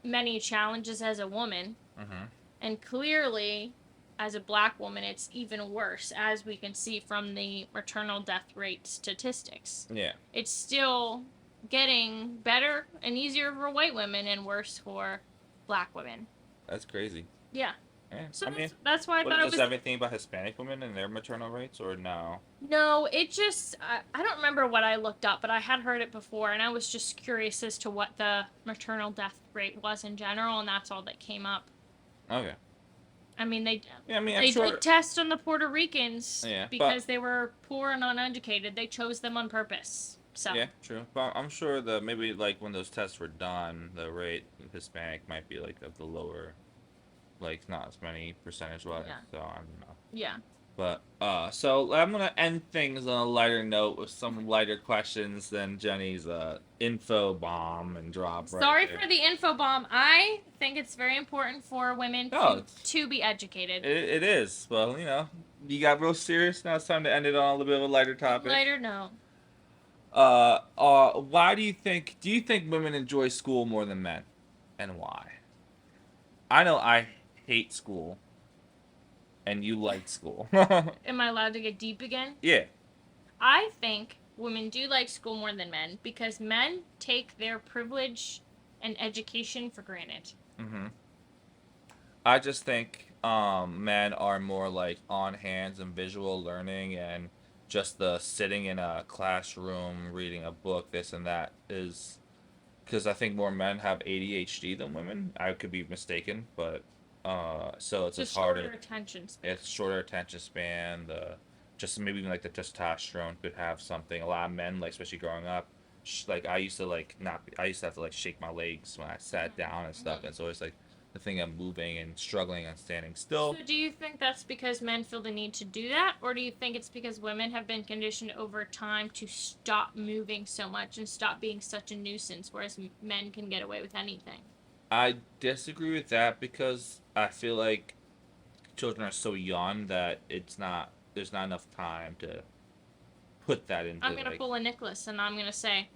[SPEAKER 2] many challenges as a woman,
[SPEAKER 1] mm-hmm.
[SPEAKER 2] and clearly as a black woman it's even worse, as we can see from the maternal death rate statistics.
[SPEAKER 1] Yeah.
[SPEAKER 2] It's still getting better and easier for white women and worse for black women.
[SPEAKER 1] That's crazy.
[SPEAKER 2] Yeah.
[SPEAKER 1] Yeah.
[SPEAKER 2] So
[SPEAKER 1] I mean,
[SPEAKER 2] that's why I thought it
[SPEAKER 1] does
[SPEAKER 2] was.
[SPEAKER 1] everything about Hispanic women and their maternal rates, or no?
[SPEAKER 2] No, it just. I don't remember what I looked up, but I had heard it before, and I was just curious as to what the maternal death rate was in general, and that's all that came up.
[SPEAKER 1] Okay.
[SPEAKER 2] I mean, they
[SPEAKER 1] Yeah, I mean, I'm
[SPEAKER 2] they
[SPEAKER 1] sure.
[SPEAKER 2] did test on the Puerto Ricans
[SPEAKER 1] Yeah, but-
[SPEAKER 2] because they were poor and uneducated. They chose them on purpose. So
[SPEAKER 1] Yeah, true. But I'm sure the maybe like when those tests were done, the rate of Hispanic might be like of the lower, like not as many percentage wise.
[SPEAKER 2] Yeah.
[SPEAKER 1] So I don't know.
[SPEAKER 2] yeah.
[SPEAKER 1] But so I'm gonna end things on a lighter note with some lighter questions than Jenny's info bomb and drop. Right
[SPEAKER 2] Sorry
[SPEAKER 1] there.
[SPEAKER 2] for the info bomb. I think it's very important for women
[SPEAKER 1] No,
[SPEAKER 2] to,
[SPEAKER 1] it's-
[SPEAKER 2] to be educated.
[SPEAKER 1] It is. Well, you got real serious. Now it's time to end it on a little bit of a lighter topic.
[SPEAKER 2] Later, no.
[SPEAKER 1] Why do you think women enjoy school more than men, and why? I know I hate school, and you like school.
[SPEAKER 2] Am I allowed to get deep again?
[SPEAKER 1] Yeah.
[SPEAKER 2] I think women do like school more than men because men take their privilege and education for granted.
[SPEAKER 1] Mm-hmm. I just think men are more like on hands and visual learning, and just the sitting in a classroom reading a book, this and that is because I think more men have ADHD than women. I could be mistaken, but so it's
[SPEAKER 2] Just
[SPEAKER 1] just harder.
[SPEAKER 2] shorter attention span.
[SPEAKER 1] It's shorter attention span. The just maybe even like the testosterone could have something. A lot of men, like especially growing up, like I used to like not. I used to have to like shake my legs when I sat down and stuff, and so it's like the thing of moving and struggling and standing still.
[SPEAKER 2] So do you think that's because men feel the need to do that, or do you think it's because women have been conditioned over time to stop moving so much and stop being such a nuisance, whereas men can get away with anything?
[SPEAKER 1] I disagree with that because I feel like children are so young that there's not enough time to put that
[SPEAKER 2] I'm
[SPEAKER 1] into
[SPEAKER 2] gonna
[SPEAKER 1] like.
[SPEAKER 2] pull a Nicholas and I'm gonna say,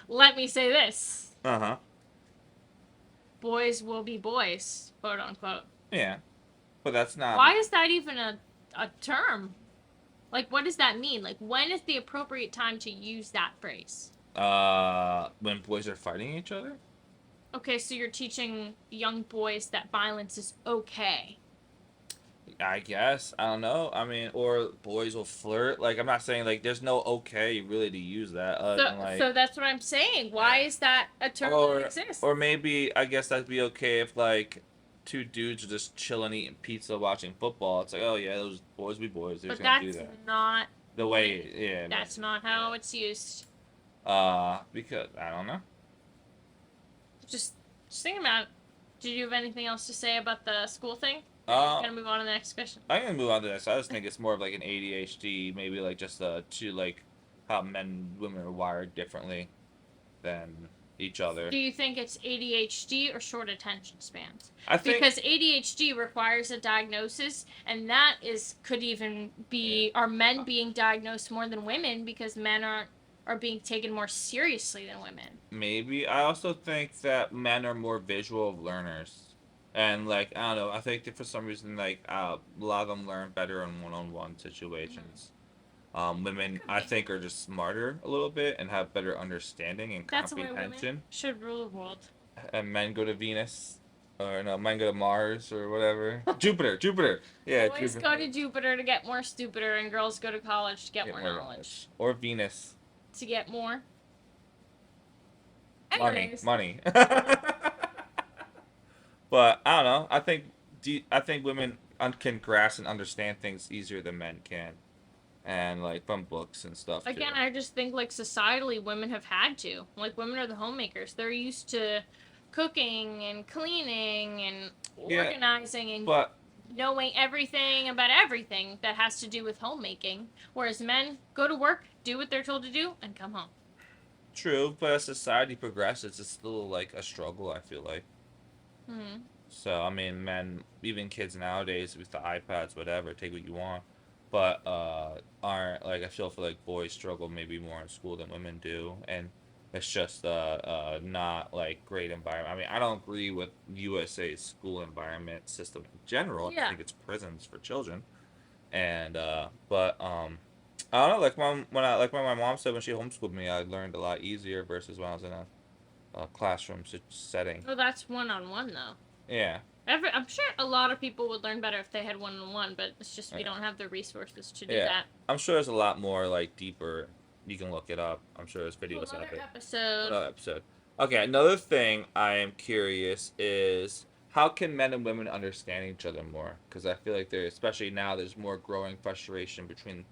[SPEAKER 2] let me say this:
[SPEAKER 1] Uh-huh.
[SPEAKER 2] boys will be boys, quote unquote.
[SPEAKER 1] Yeah. But that's not.
[SPEAKER 2] Why is that even a term? Like, what does that mean? Like, when is the appropriate time to use that phrase?
[SPEAKER 1] When boys are fighting each other.
[SPEAKER 2] Okay, so you're teaching young boys that violence is okay.
[SPEAKER 1] I guess I don't know. I mean, or boys will flirt. Like I'm not saying like there's no okay really to use that.
[SPEAKER 2] So,
[SPEAKER 1] Than like
[SPEAKER 2] so that's what I'm saying. Why is that a term that
[SPEAKER 1] or
[SPEAKER 2] exists?
[SPEAKER 1] or maybe I guess that'd be okay if like two dudes are just chilling eating pizza watching football. It's like oh yeah, those boys be boys. They're
[SPEAKER 2] But
[SPEAKER 1] just gonna do
[SPEAKER 2] that's
[SPEAKER 1] that.
[SPEAKER 2] not.
[SPEAKER 1] The way yeah.
[SPEAKER 2] That's not how it's used.
[SPEAKER 1] Because I don't know.
[SPEAKER 2] Just, just think about it. Did you have anything else to say about the school thing? Or are you
[SPEAKER 1] Uh,
[SPEAKER 2] gonna move on to the next question?
[SPEAKER 1] I'm gonna move on to this. I just think it's more of like an ADHD, maybe like just to like how men and women are wired differently than each other.
[SPEAKER 2] Do you think it's ADHD or short attention spans?
[SPEAKER 1] I think
[SPEAKER 2] Because ADHD requires a diagnosis, and that is could even be are men being diagnosed more than women because men are being taken more seriously than women.
[SPEAKER 1] maybe. I also think that men are more visual learners, and like I don't know. I think that for some reason like a lot of them learn better in one-on-one situations. Women
[SPEAKER 2] Could
[SPEAKER 1] I
[SPEAKER 2] be.
[SPEAKER 1] think are just smarter a little bit and have better understanding and
[SPEAKER 2] That's the way women
[SPEAKER 1] comprehension.
[SPEAKER 2] should rule the world.
[SPEAKER 1] And men go to Venus, or no, men go to Mars or whatever. Jupiter, Jupiter. Yeah,
[SPEAKER 2] Boys
[SPEAKER 1] Jupiter.
[SPEAKER 2] go to Jupiter to get more stupider, and girls go to college to get
[SPEAKER 1] Get
[SPEAKER 2] more
[SPEAKER 1] more
[SPEAKER 2] knowledge.
[SPEAKER 1] knowledge. Or Venus.
[SPEAKER 2] To get more.
[SPEAKER 1] Money,
[SPEAKER 2] Anyways,
[SPEAKER 1] money. But I don't know. I think women can grasp and understand things easier than men can, and like from books and stuff too.
[SPEAKER 2] again, I just think like societally, women have had to. Like women are the homemakers. They're used to cooking and cleaning and
[SPEAKER 1] Yeah,
[SPEAKER 2] organizing and
[SPEAKER 1] but
[SPEAKER 2] knowing everything about everything that has to do with homemaking. Whereas men go to work, do what they're told to do, and come home.
[SPEAKER 1] true. But as society progresses, it's still like a struggle. I feel like.
[SPEAKER 2] Hmm.
[SPEAKER 1] So I mean, men, even kids nowadays with the iPads, whatever, take what you want, but aren't like I feel for like boys struggle maybe more in school than women do, and it's just not like great environment. I mean, I don't agree with USA's school environment system in general. I
[SPEAKER 2] Yeah.
[SPEAKER 1] think it's prisons for children, and but I don't know. Like when I like when my mom said when she homeschooled me, I learned a lot easier versus when I was in a classroom setting.
[SPEAKER 2] Oh, that's one on one though.
[SPEAKER 1] Yeah.
[SPEAKER 2] I'm sure a lot of people would learn better if they had one on one, but it's just we
[SPEAKER 1] Yeah.
[SPEAKER 2] don't have the resources to do
[SPEAKER 1] Yeah,
[SPEAKER 2] that.
[SPEAKER 1] I'm sure there's a lot more like deeper. You can look it up. I'm sure there's
[SPEAKER 2] Well,
[SPEAKER 1] videos of
[SPEAKER 2] another
[SPEAKER 1] it.
[SPEAKER 2] episode.
[SPEAKER 1] Another episode. Okay, another thing I am curious is how can men and women understand each other more? Because I feel like there, especially now, there's more growing frustration between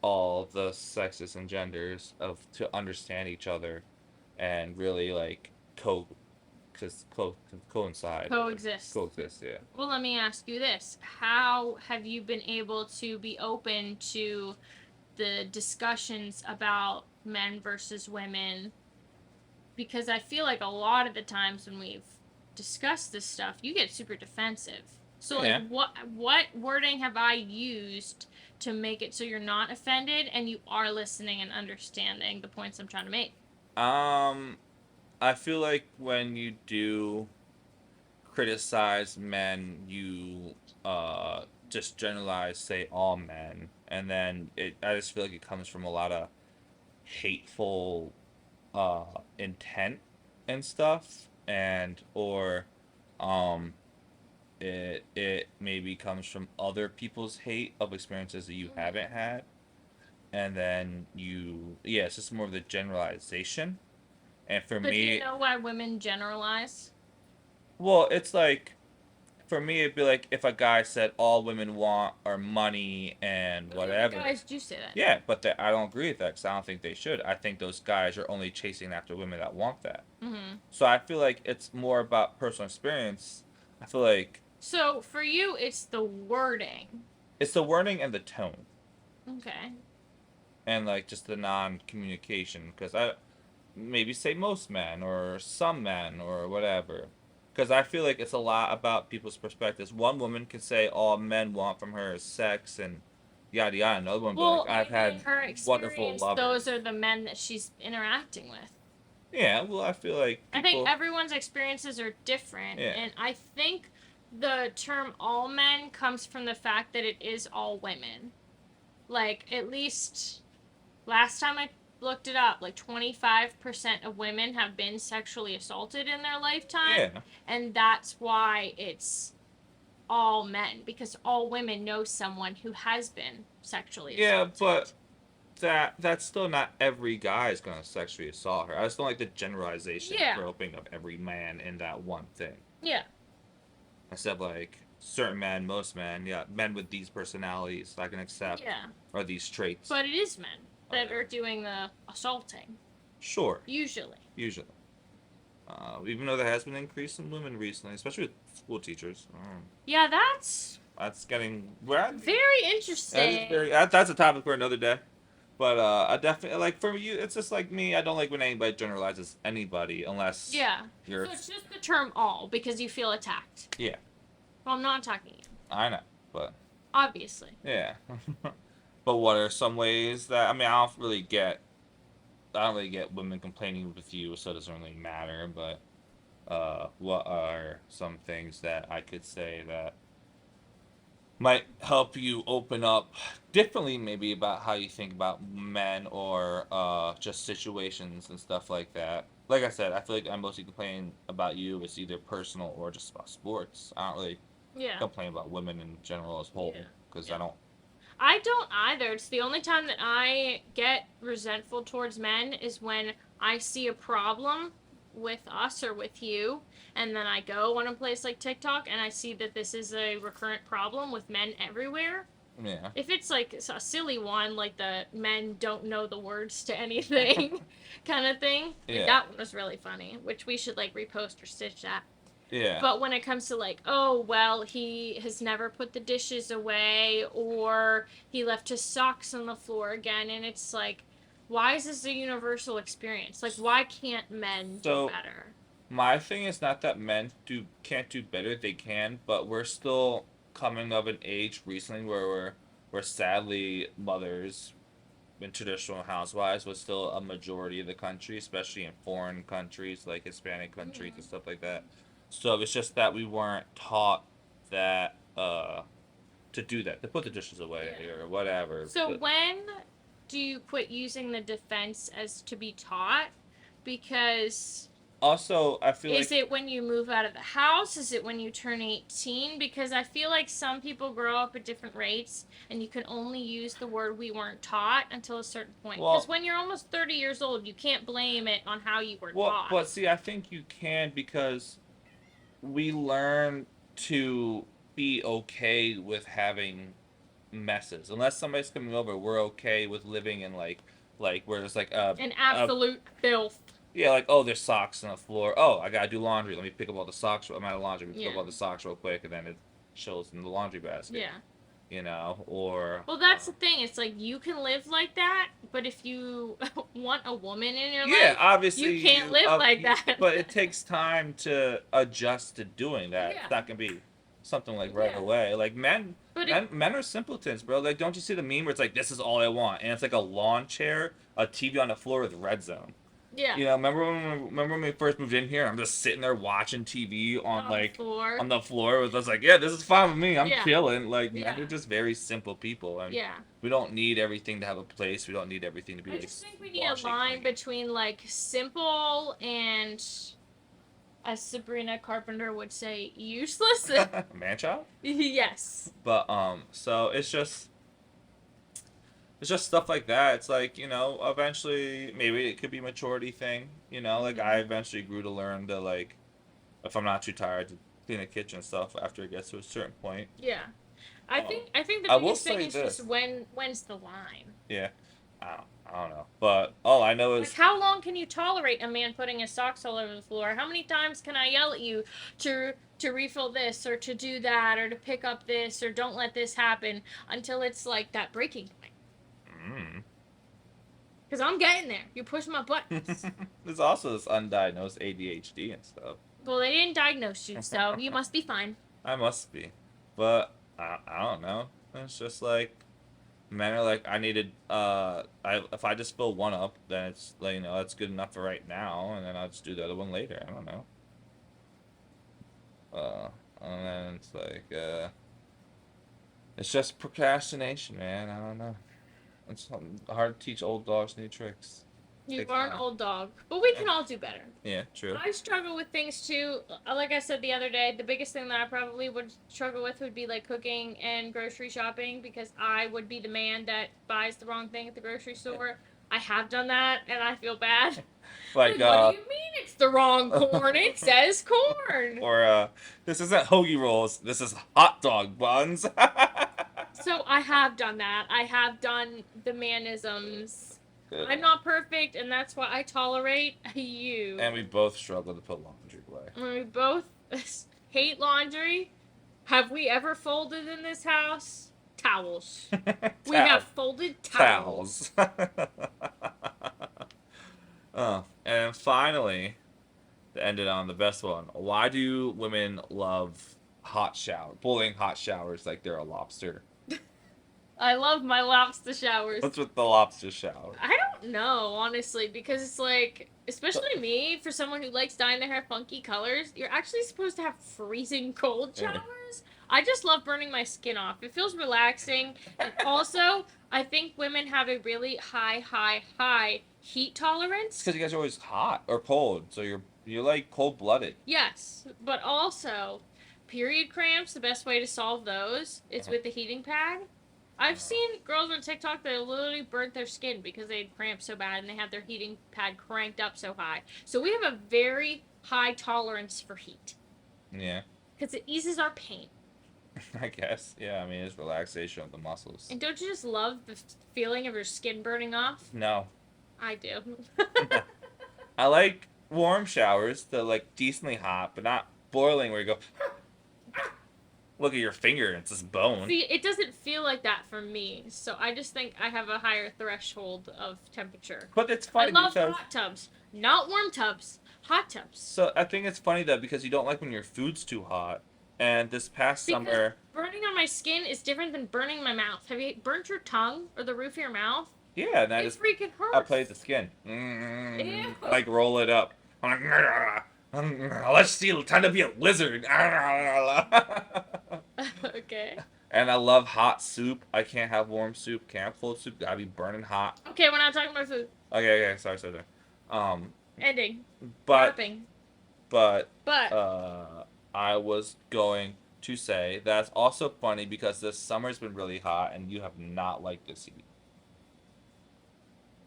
[SPEAKER 1] all the sexes and genders of to understand each other and really like co, cause coincide,
[SPEAKER 2] Coexist.
[SPEAKER 1] coexist. Yeah.
[SPEAKER 2] Well, let me ask you this. How have you been able to be open to the discussions about men versus women? Because I feel like a lot of the times when we've discussed this stuff, you get super defensive. So like
[SPEAKER 1] Yeah.
[SPEAKER 2] what wording have I used to make it so you're not offended and you are listening and understanding the points I'm trying to make?
[SPEAKER 1] Um, I feel like when you do criticize men, you just generalize, say all men, and then I just feel like it comes from a lot of hateful intent and stuff, and or um it maybe comes from other people's hate of experiences that you haven't had, and then yeah, it's just more of the generalization. And for
[SPEAKER 2] But do you
[SPEAKER 1] me,
[SPEAKER 2] know why women generalize?
[SPEAKER 1] well, it's like for me, it'd be like if a guy said all women want are money and whatever.
[SPEAKER 2] Guys do say that.
[SPEAKER 1] Yeah, but I don't agree with that because I don't think they should. I think those guys are only chasing after women that want that.
[SPEAKER 2] Mm-hmm.
[SPEAKER 1] So I feel like it's more about personal experience. I feel like
[SPEAKER 2] So for you, it's the wording.
[SPEAKER 1] it's the wording and the tone,
[SPEAKER 2] Okay.
[SPEAKER 1] and like just the non-communication. Because I maybe say most men or some men or whatever. Because I feel like it's a lot about people's perspectives. One woman can say all men want from her is sex and yada yada. Another one,
[SPEAKER 2] Well,
[SPEAKER 1] like I've had
[SPEAKER 2] her
[SPEAKER 1] wonderful
[SPEAKER 2] experience,
[SPEAKER 1] lovers.
[SPEAKER 2] those are the men that she's interacting with.
[SPEAKER 1] Yeah, well, I feel like people,
[SPEAKER 2] I think everyone's experiences are different,
[SPEAKER 1] Yeah.
[SPEAKER 2] and I think the term all men comes from the fact that it is all women. Like, at least last time I looked it up, like 25% of women have been sexually assaulted in their lifetime,
[SPEAKER 1] yeah,
[SPEAKER 2] and that's why it's all men, because all women know someone who has been sexually
[SPEAKER 1] yeah,
[SPEAKER 2] assaulted.
[SPEAKER 1] but that's still not every guy is gonna sexually assault her. I just don't like the generalization
[SPEAKER 2] Yeah.
[SPEAKER 1] grouping of every man in that one thing.
[SPEAKER 2] Yeah.
[SPEAKER 1] I said like certain men, most men, yeah, men with these personalities I can accept,
[SPEAKER 2] Yeah.
[SPEAKER 1] or these traits.
[SPEAKER 2] But it is men that are doing the assaulting,
[SPEAKER 1] Sure,
[SPEAKER 2] usually.
[SPEAKER 1] usually. Even though there has been an increase in women recently, especially with school teachers.
[SPEAKER 2] Yeah, that's
[SPEAKER 1] That's getting very
[SPEAKER 2] very interesting.
[SPEAKER 1] that's a topic for another day. But I definitely like for you. It's just like me. I don't like when anybody generalizes anybody unless
[SPEAKER 2] Yeah.
[SPEAKER 1] you're.
[SPEAKER 2] So it's just the term all because you feel attacked.
[SPEAKER 1] Yeah,
[SPEAKER 2] Well, I'm not attacking you,
[SPEAKER 1] I know, but
[SPEAKER 2] obviously.
[SPEAKER 1] yeah. But what are some ways that I mean I don't really get women complaining with you, so it doesn't really matter. But what are some things that I could say that might help you open up differently, maybe about how you think about men or just situations and stuff like that. Like I said, I feel like I'm mostly complaining about you. It's either personal or just about sports. I don't really
[SPEAKER 2] Yeah.
[SPEAKER 1] complain about women in general as whole
[SPEAKER 2] Yeah.
[SPEAKER 1] because
[SPEAKER 2] Yeah.
[SPEAKER 1] I don't.
[SPEAKER 2] I don't either. It's the only time that I get resentful towards men is when I see a problem with us or with you, and then I go on a place like TikTok and I see that this is a recurrent problem with men everywhere.
[SPEAKER 1] Yeah.
[SPEAKER 2] If it's like a silly one, like the men don't know the words to anything kind of thing, like
[SPEAKER 1] Yeah.
[SPEAKER 2] that one was really funny, which we should like repost or stitch that.
[SPEAKER 1] Yeah.
[SPEAKER 2] But when it comes to like, oh, well, he has never put the dishes away or he left his socks on the floor again, and it's like, why is this a universal experience? Like, why can't men
[SPEAKER 1] So-
[SPEAKER 2] do better?
[SPEAKER 1] My thing is not that men can't do better. They can, but we're still coming of an age recently where we're sadly mothers and traditional housewives was still a majority of the country, especially in foreign countries like Hispanic countries and stuff like that. So it's just that we weren't taught that to do that, to put the dishes away
[SPEAKER 2] Yeah.
[SPEAKER 1] or whatever.
[SPEAKER 2] So
[SPEAKER 1] But
[SPEAKER 2] when do you quit using the defense as to be taught? Because
[SPEAKER 1] also, I feel
[SPEAKER 2] is
[SPEAKER 1] like
[SPEAKER 2] it when you move out of the house? Is it when you turn 18? Because I feel like some people grow up at different rates and you can only use the word we weren't taught until a certain point.
[SPEAKER 1] Well-
[SPEAKER 2] Because when you're almost 30 years old, you can't blame it on how you were
[SPEAKER 1] well,
[SPEAKER 2] taught.
[SPEAKER 1] but see, I think you can because we learn to be okay with having messes. Unless somebody's coming over, we're okay with living in like where there's like
[SPEAKER 2] An absolute filth.
[SPEAKER 1] yeah, like oh, there's socks on the floor. Oh, I gotta do laundry. Let me pick up all the socks. I'm out of laundry. Let me pick up
[SPEAKER 2] Yeah.
[SPEAKER 1] all the socks real quick, and then it shows in the laundry basket.
[SPEAKER 2] Yeah.
[SPEAKER 1] You know, or
[SPEAKER 2] Well, that's the thing. It's like you can live like that, but if you want a woman in your
[SPEAKER 1] yeah,
[SPEAKER 2] life,
[SPEAKER 1] obviously
[SPEAKER 2] you can't live like that.
[SPEAKER 1] But it takes time to adjust to doing that.
[SPEAKER 2] Yeah.
[SPEAKER 1] It's not gonna be something like right
[SPEAKER 2] Yeah.
[SPEAKER 1] away. Like men,
[SPEAKER 2] But
[SPEAKER 1] men are simpletons, bro. Like, don't you see the meme where it's like, "This is all I want," and it's like a lawn chair, a TV on the floor with red zone.
[SPEAKER 2] yeah.
[SPEAKER 1] You know, remember when we first moved in here? I'm just sitting there watching TV on like
[SPEAKER 2] floor.
[SPEAKER 1] on the floor. With us like, yeah, this is fine with me. I'm
[SPEAKER 2] Yeah.
[SPEAKER 1] chilling. Like,
[SPEAKER 2] Yeah.
[SPEAKER 1] men are just very simple people, and
[SPEAKER 2] Yeah.
[SPEAKER 1] we don't need everything to have a place. We don't need everything to be
[SPEAKER 2] I
[SPEAKER 1] like.
[SPEAKER 2] just think we need a
[SPEAKER 1] washing,
[SPEAKER 2] line
[SPEAKER 1] cleaning.
[SPEAKER 2] between like simple and, as Sabrina Carpenter would say, useless.
[SPEAKER 1] Man child.
[SPEAKER 2] Yes.
[SPEAKER 1] But so it's just stuff like that. It's like, you know, eventually maybe it could be a maturity thing. You know, like
[SPEAKER 2] Mhm.
[SPEAKER 1] I eventually grew to learn to like, if I'm not too tired to clean the kitchen stuff after it gets to a certain point.
[SPEAKER 2] Yeah. I
[SPEAKER 1] Um,
[SPEAKER 2] think the
[SPEAKER 1] I will
[SPEAKER 2] biggest thing
[SPEAKER 1] say
[SPEAKER 2] is
[SPEAKER 1] this.
[SPEAKER 2] just when's the line?
[SPEAKER 1] Yeah. I don't know. But all I know
[SPEAKER 2] Like,
[SPEAKER 1] is
[SPEAKER 2] how long can you tolerate a man putting his socks all over the floor? How many times can I yell at you to refill this or to do that or to pick up this or don't let this happen until it's like that breaking point?
[SPEAKER 1] mm.
[SPEAKER 2] Because I'm getting there. You push my buttons.
[SPEAKER 1] There's also this undiagnosed ADHD and stuff.
[SPEAKER 2] Well, they didn't diagnose you, so you must be fine.
[SPEAKER 1] I must be. But I don't know. It's just like men are like I needed if I just fill one up, then it's like that's good enough for right now, and then I'll just do the other one later. I don't know. And then it's like it's just procrastination, man. I don't know. It's hard to teach old dogs new tricks.
[SPEAKER 2] You
[SPEAKER 1] Takes
[SPEAKER 2] are an
[SPEAKER 1] time.
[SPEAKER 2] old dog, but we can all do better.
[SPEAKER 1] Yeah, true.
[SPEAKER 2] I struggle with things too. Like I said the other day, the biggest thing that I probably would struggle with would be like cooking and grocery shopping because I would be the man that buys the wrong thing at the grocery store. I have done that and I feel bad.
[SPEAKER 1] Like
[SPEAKER 2] What do you mean it's the wrong corn? It says corn.
[SPEAKER 1] or this isn't hoagie rolls. This is hot dog buns.
[SPEAKER 2] So I have done that. I have done the manisms. I'm not perfect, and that's why I tolerate you.
[SPEAKER 1] And we both struggle to put laundry away.
[SPEAKER 2] And we both hate laundry. Have we ever folded in this house? Towels. We have folded towels.
[SPEAKER 1] And finally, to end it on the best one. Why do women love pulling hot showers like they're a lobster?
[SPEAKER 2] I love my lobster showers.
[SPEAKER 1] What's with the lobster shower?
[SPEAKER 2] I don't know, honestly, because it's like, especially me, for someone who likes dyeing their hair funky colors, you're actually supposed to have freezing cold showers. I just love burning my skin off. It feels relaxing. And also, I think women have a really high heat tolerance.
[SPEAKER 1] Because you guys are always hot or cold, so you're like cold blooded.
[SPEAKER 2] Yes, but also, period cramps, the best way to solve those is with the heating pad. I've seen girls on TikTok that literally burnt their skin because they had cramps so bad and they had their heating pad cranked up so high. So we have a very high tolerance for heat
[SPEAKER 1] Yeah,
[SPEAKER 2] because it eases our pain.
[SPEAKER 1] I guess. Yeah, I mean it's relaxation of the muscles.
[SPEAKER 2] And don't you just love the feeling of your skin burning off?
[SPEAKER 1] No.
[SPEAKER 2] I do.
[SPEAKER 1] I like warm showers that are like decently hot, but not boiling where you go look at your finger and it's just bone.
[SPEAKER 2] See, it doesn't feel like that for me. So I just think I have a higher threshold of temperature.
[SPEAKER 1] But it's
[SPEAKER 2] I
[SPEAKER 1] funny
[SPEAKER 2] love
[SPEAKER 1] because
[SPEAKER 2] hot tubs, not warm tubs. Hot tubs.
[SPEAKER 1] so I think it's funny though because you don't like when your food's too hot. And this past
[SPEAKER 2] Because
[SPEAKER 1] summer,
[SPEAKER 2] burning on my skin is different than burning my mouth. Have you burnt your tongue or the roof of your mouth?
[SPEAKER 1] yeah, and
[SPEAKER 2] It freaking hurts.
[SPEAKER 1] I played the skin.
[SPEAKER 2] Ew.
[SPEAKER 1] Like roll it up. I'm like, let's see, time to be a lizard.
[SPEAKER 2] Okay.
[SPEAKER 1] And I love hot soup. I can't have warm soup. Can't have cold soup. Gotta be burning hot.
[SPEAKER 2] Okay, we're not talking about food.
[SPEAKER 1] Okay, sorry.
[SPEAKER 2] Ending.
[SPEAKER 1] But
[SPEAKER 2] Wrapping.
[SPEAKER 1] but
[SPEAKER 2] But
[SPEAKER 1] I was going to say that's also funny because this summer's been really hot and you have not liked this heat.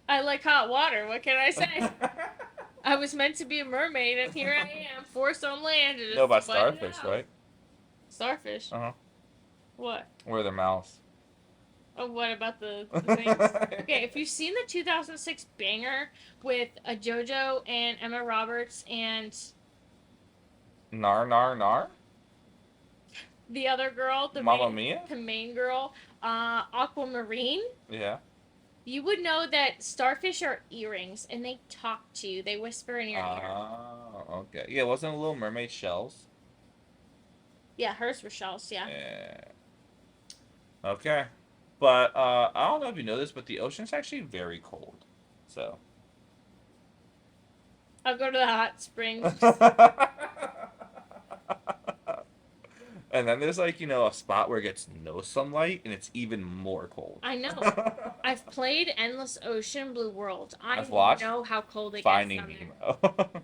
[SPEAKER 2] I like hot water. What can I say? I was meant to be a mermaid, and here I am, forced on land. And
[SPEAKER 1] You know about
[SPEAKER 2] just sweating
[SPEAKER 1] starfish,
[SPEAKER 2] out.
[SPEAKER 1] right?
[SPEAKER 2] Starfish.
[SPEAKER 1] Uh huh.
[SPEAKER 2] What?
[SPEAKER 1] Where are their mouths?
[SPEAKER 2] Oh, what about the things? Okay, if you've seen the 2006 banger with JoJo and Emma Roberts and
[SPEAKER 1] Nar.
[SPEAKER 2] the other girl,
[SPEAKER 1] Mamma Mia?
[SPEAKER 2] the main girl, Aquamarine,
[SPEAKER 1] Yeah.
[SPEAKER 2] you would know that starfish are earrings and they talk to you. They whisper in your ear.
[SPEAKER 1] Oh, okay. Yeah, wasn't it Little Mermaid shells?
[SPEAKER 2] Yeah, hers were shells. Yeah.
[SPEAKER 1] Yeah. Okay. But I don't know if you know this, but the ocean's actually very cold. So.
[SPEAKER 2] I'll go to the hot springs.
[SPEAKER 1] And then there's like, a spot where it gets no sunlight and it's even more cold.
[SPEAKER 2] I know. I've played Endless Ocean Blue World.
[SPEAKER 1] I've watched
[SPEAKER 2] know how cold it
[SPEAKER 1] Finding
[SPEAKER 2] gets down
[SPEAKER 1] Nemo.
[SPEAKER 2] there.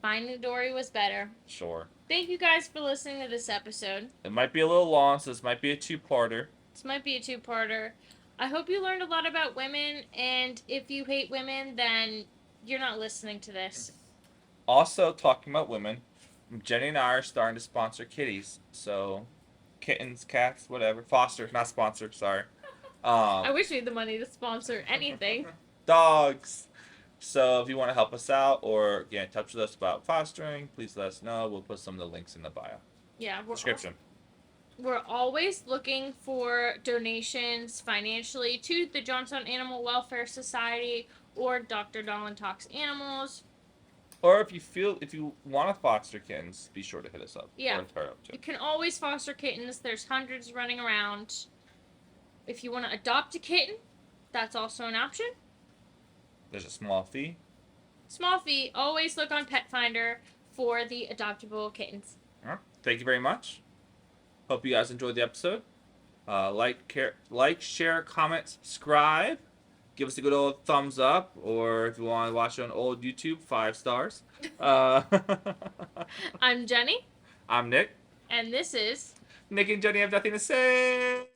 [SPEAKER 2] Finding Dory was better.
[SPEAKER 1] Sure.
[SPEAKER 2] Thank you guys for listening to this episode.
[SPEAKER 1] It might be a little long, so this might be a two-parter.
[SPEAKER 2] This might be a two-parter. I hope you learned a lot about women, and if you hate women, then you're not listening to this.
[SPEAKER 1] Also, talking about women, Jenny and I are starting to sponsor kitties. So, kittens, cats, whatever. Foster, not sponsor. Sorry.
[SPEAKER 2] I wish we had the money to sponsor anything.
[SPEAKER 1] Dogs. So if you want to help us out or get in touch with us about fostering, please let us know. We'll put some of the links in the bio
[SPEAKER 2] Yeah,
[SPEAKER 1] description.
[SPEAKER 2] We're always looking for donations financially to the Johnstown Animal Welfare Society or Dr. Dolan Talks Animals.
[SPEAKER 1] Or if you want to foster kittens, be sure to hit us up.
[SPEAKER 2] Yeah.
[SPEAKER 1] Or her up too.
[SPEAKER 2] You can always foster kittens. There's hundreds running around. If you want to adopt a kitten, that's also an option.
[SPEAKER 1] There's a small fee.
[SPEAKER 2] Small fee. Always look on Pet Finder for the adoptable kittens.
[SPEAKER 1] Thank you very much. Hope you guys enjoyed the episode. Like, share, comment, subscribe. Give us a good old thumbs up, or if you want to watch it on old YouTube, 5 stars.
[SPEAKER 2] I'm Jenny.
[SPEAKER 1] I'm Nick.
[SPEAKER 2] And this is
[SPEAKER 1] Nick and Jenny have nothing to say.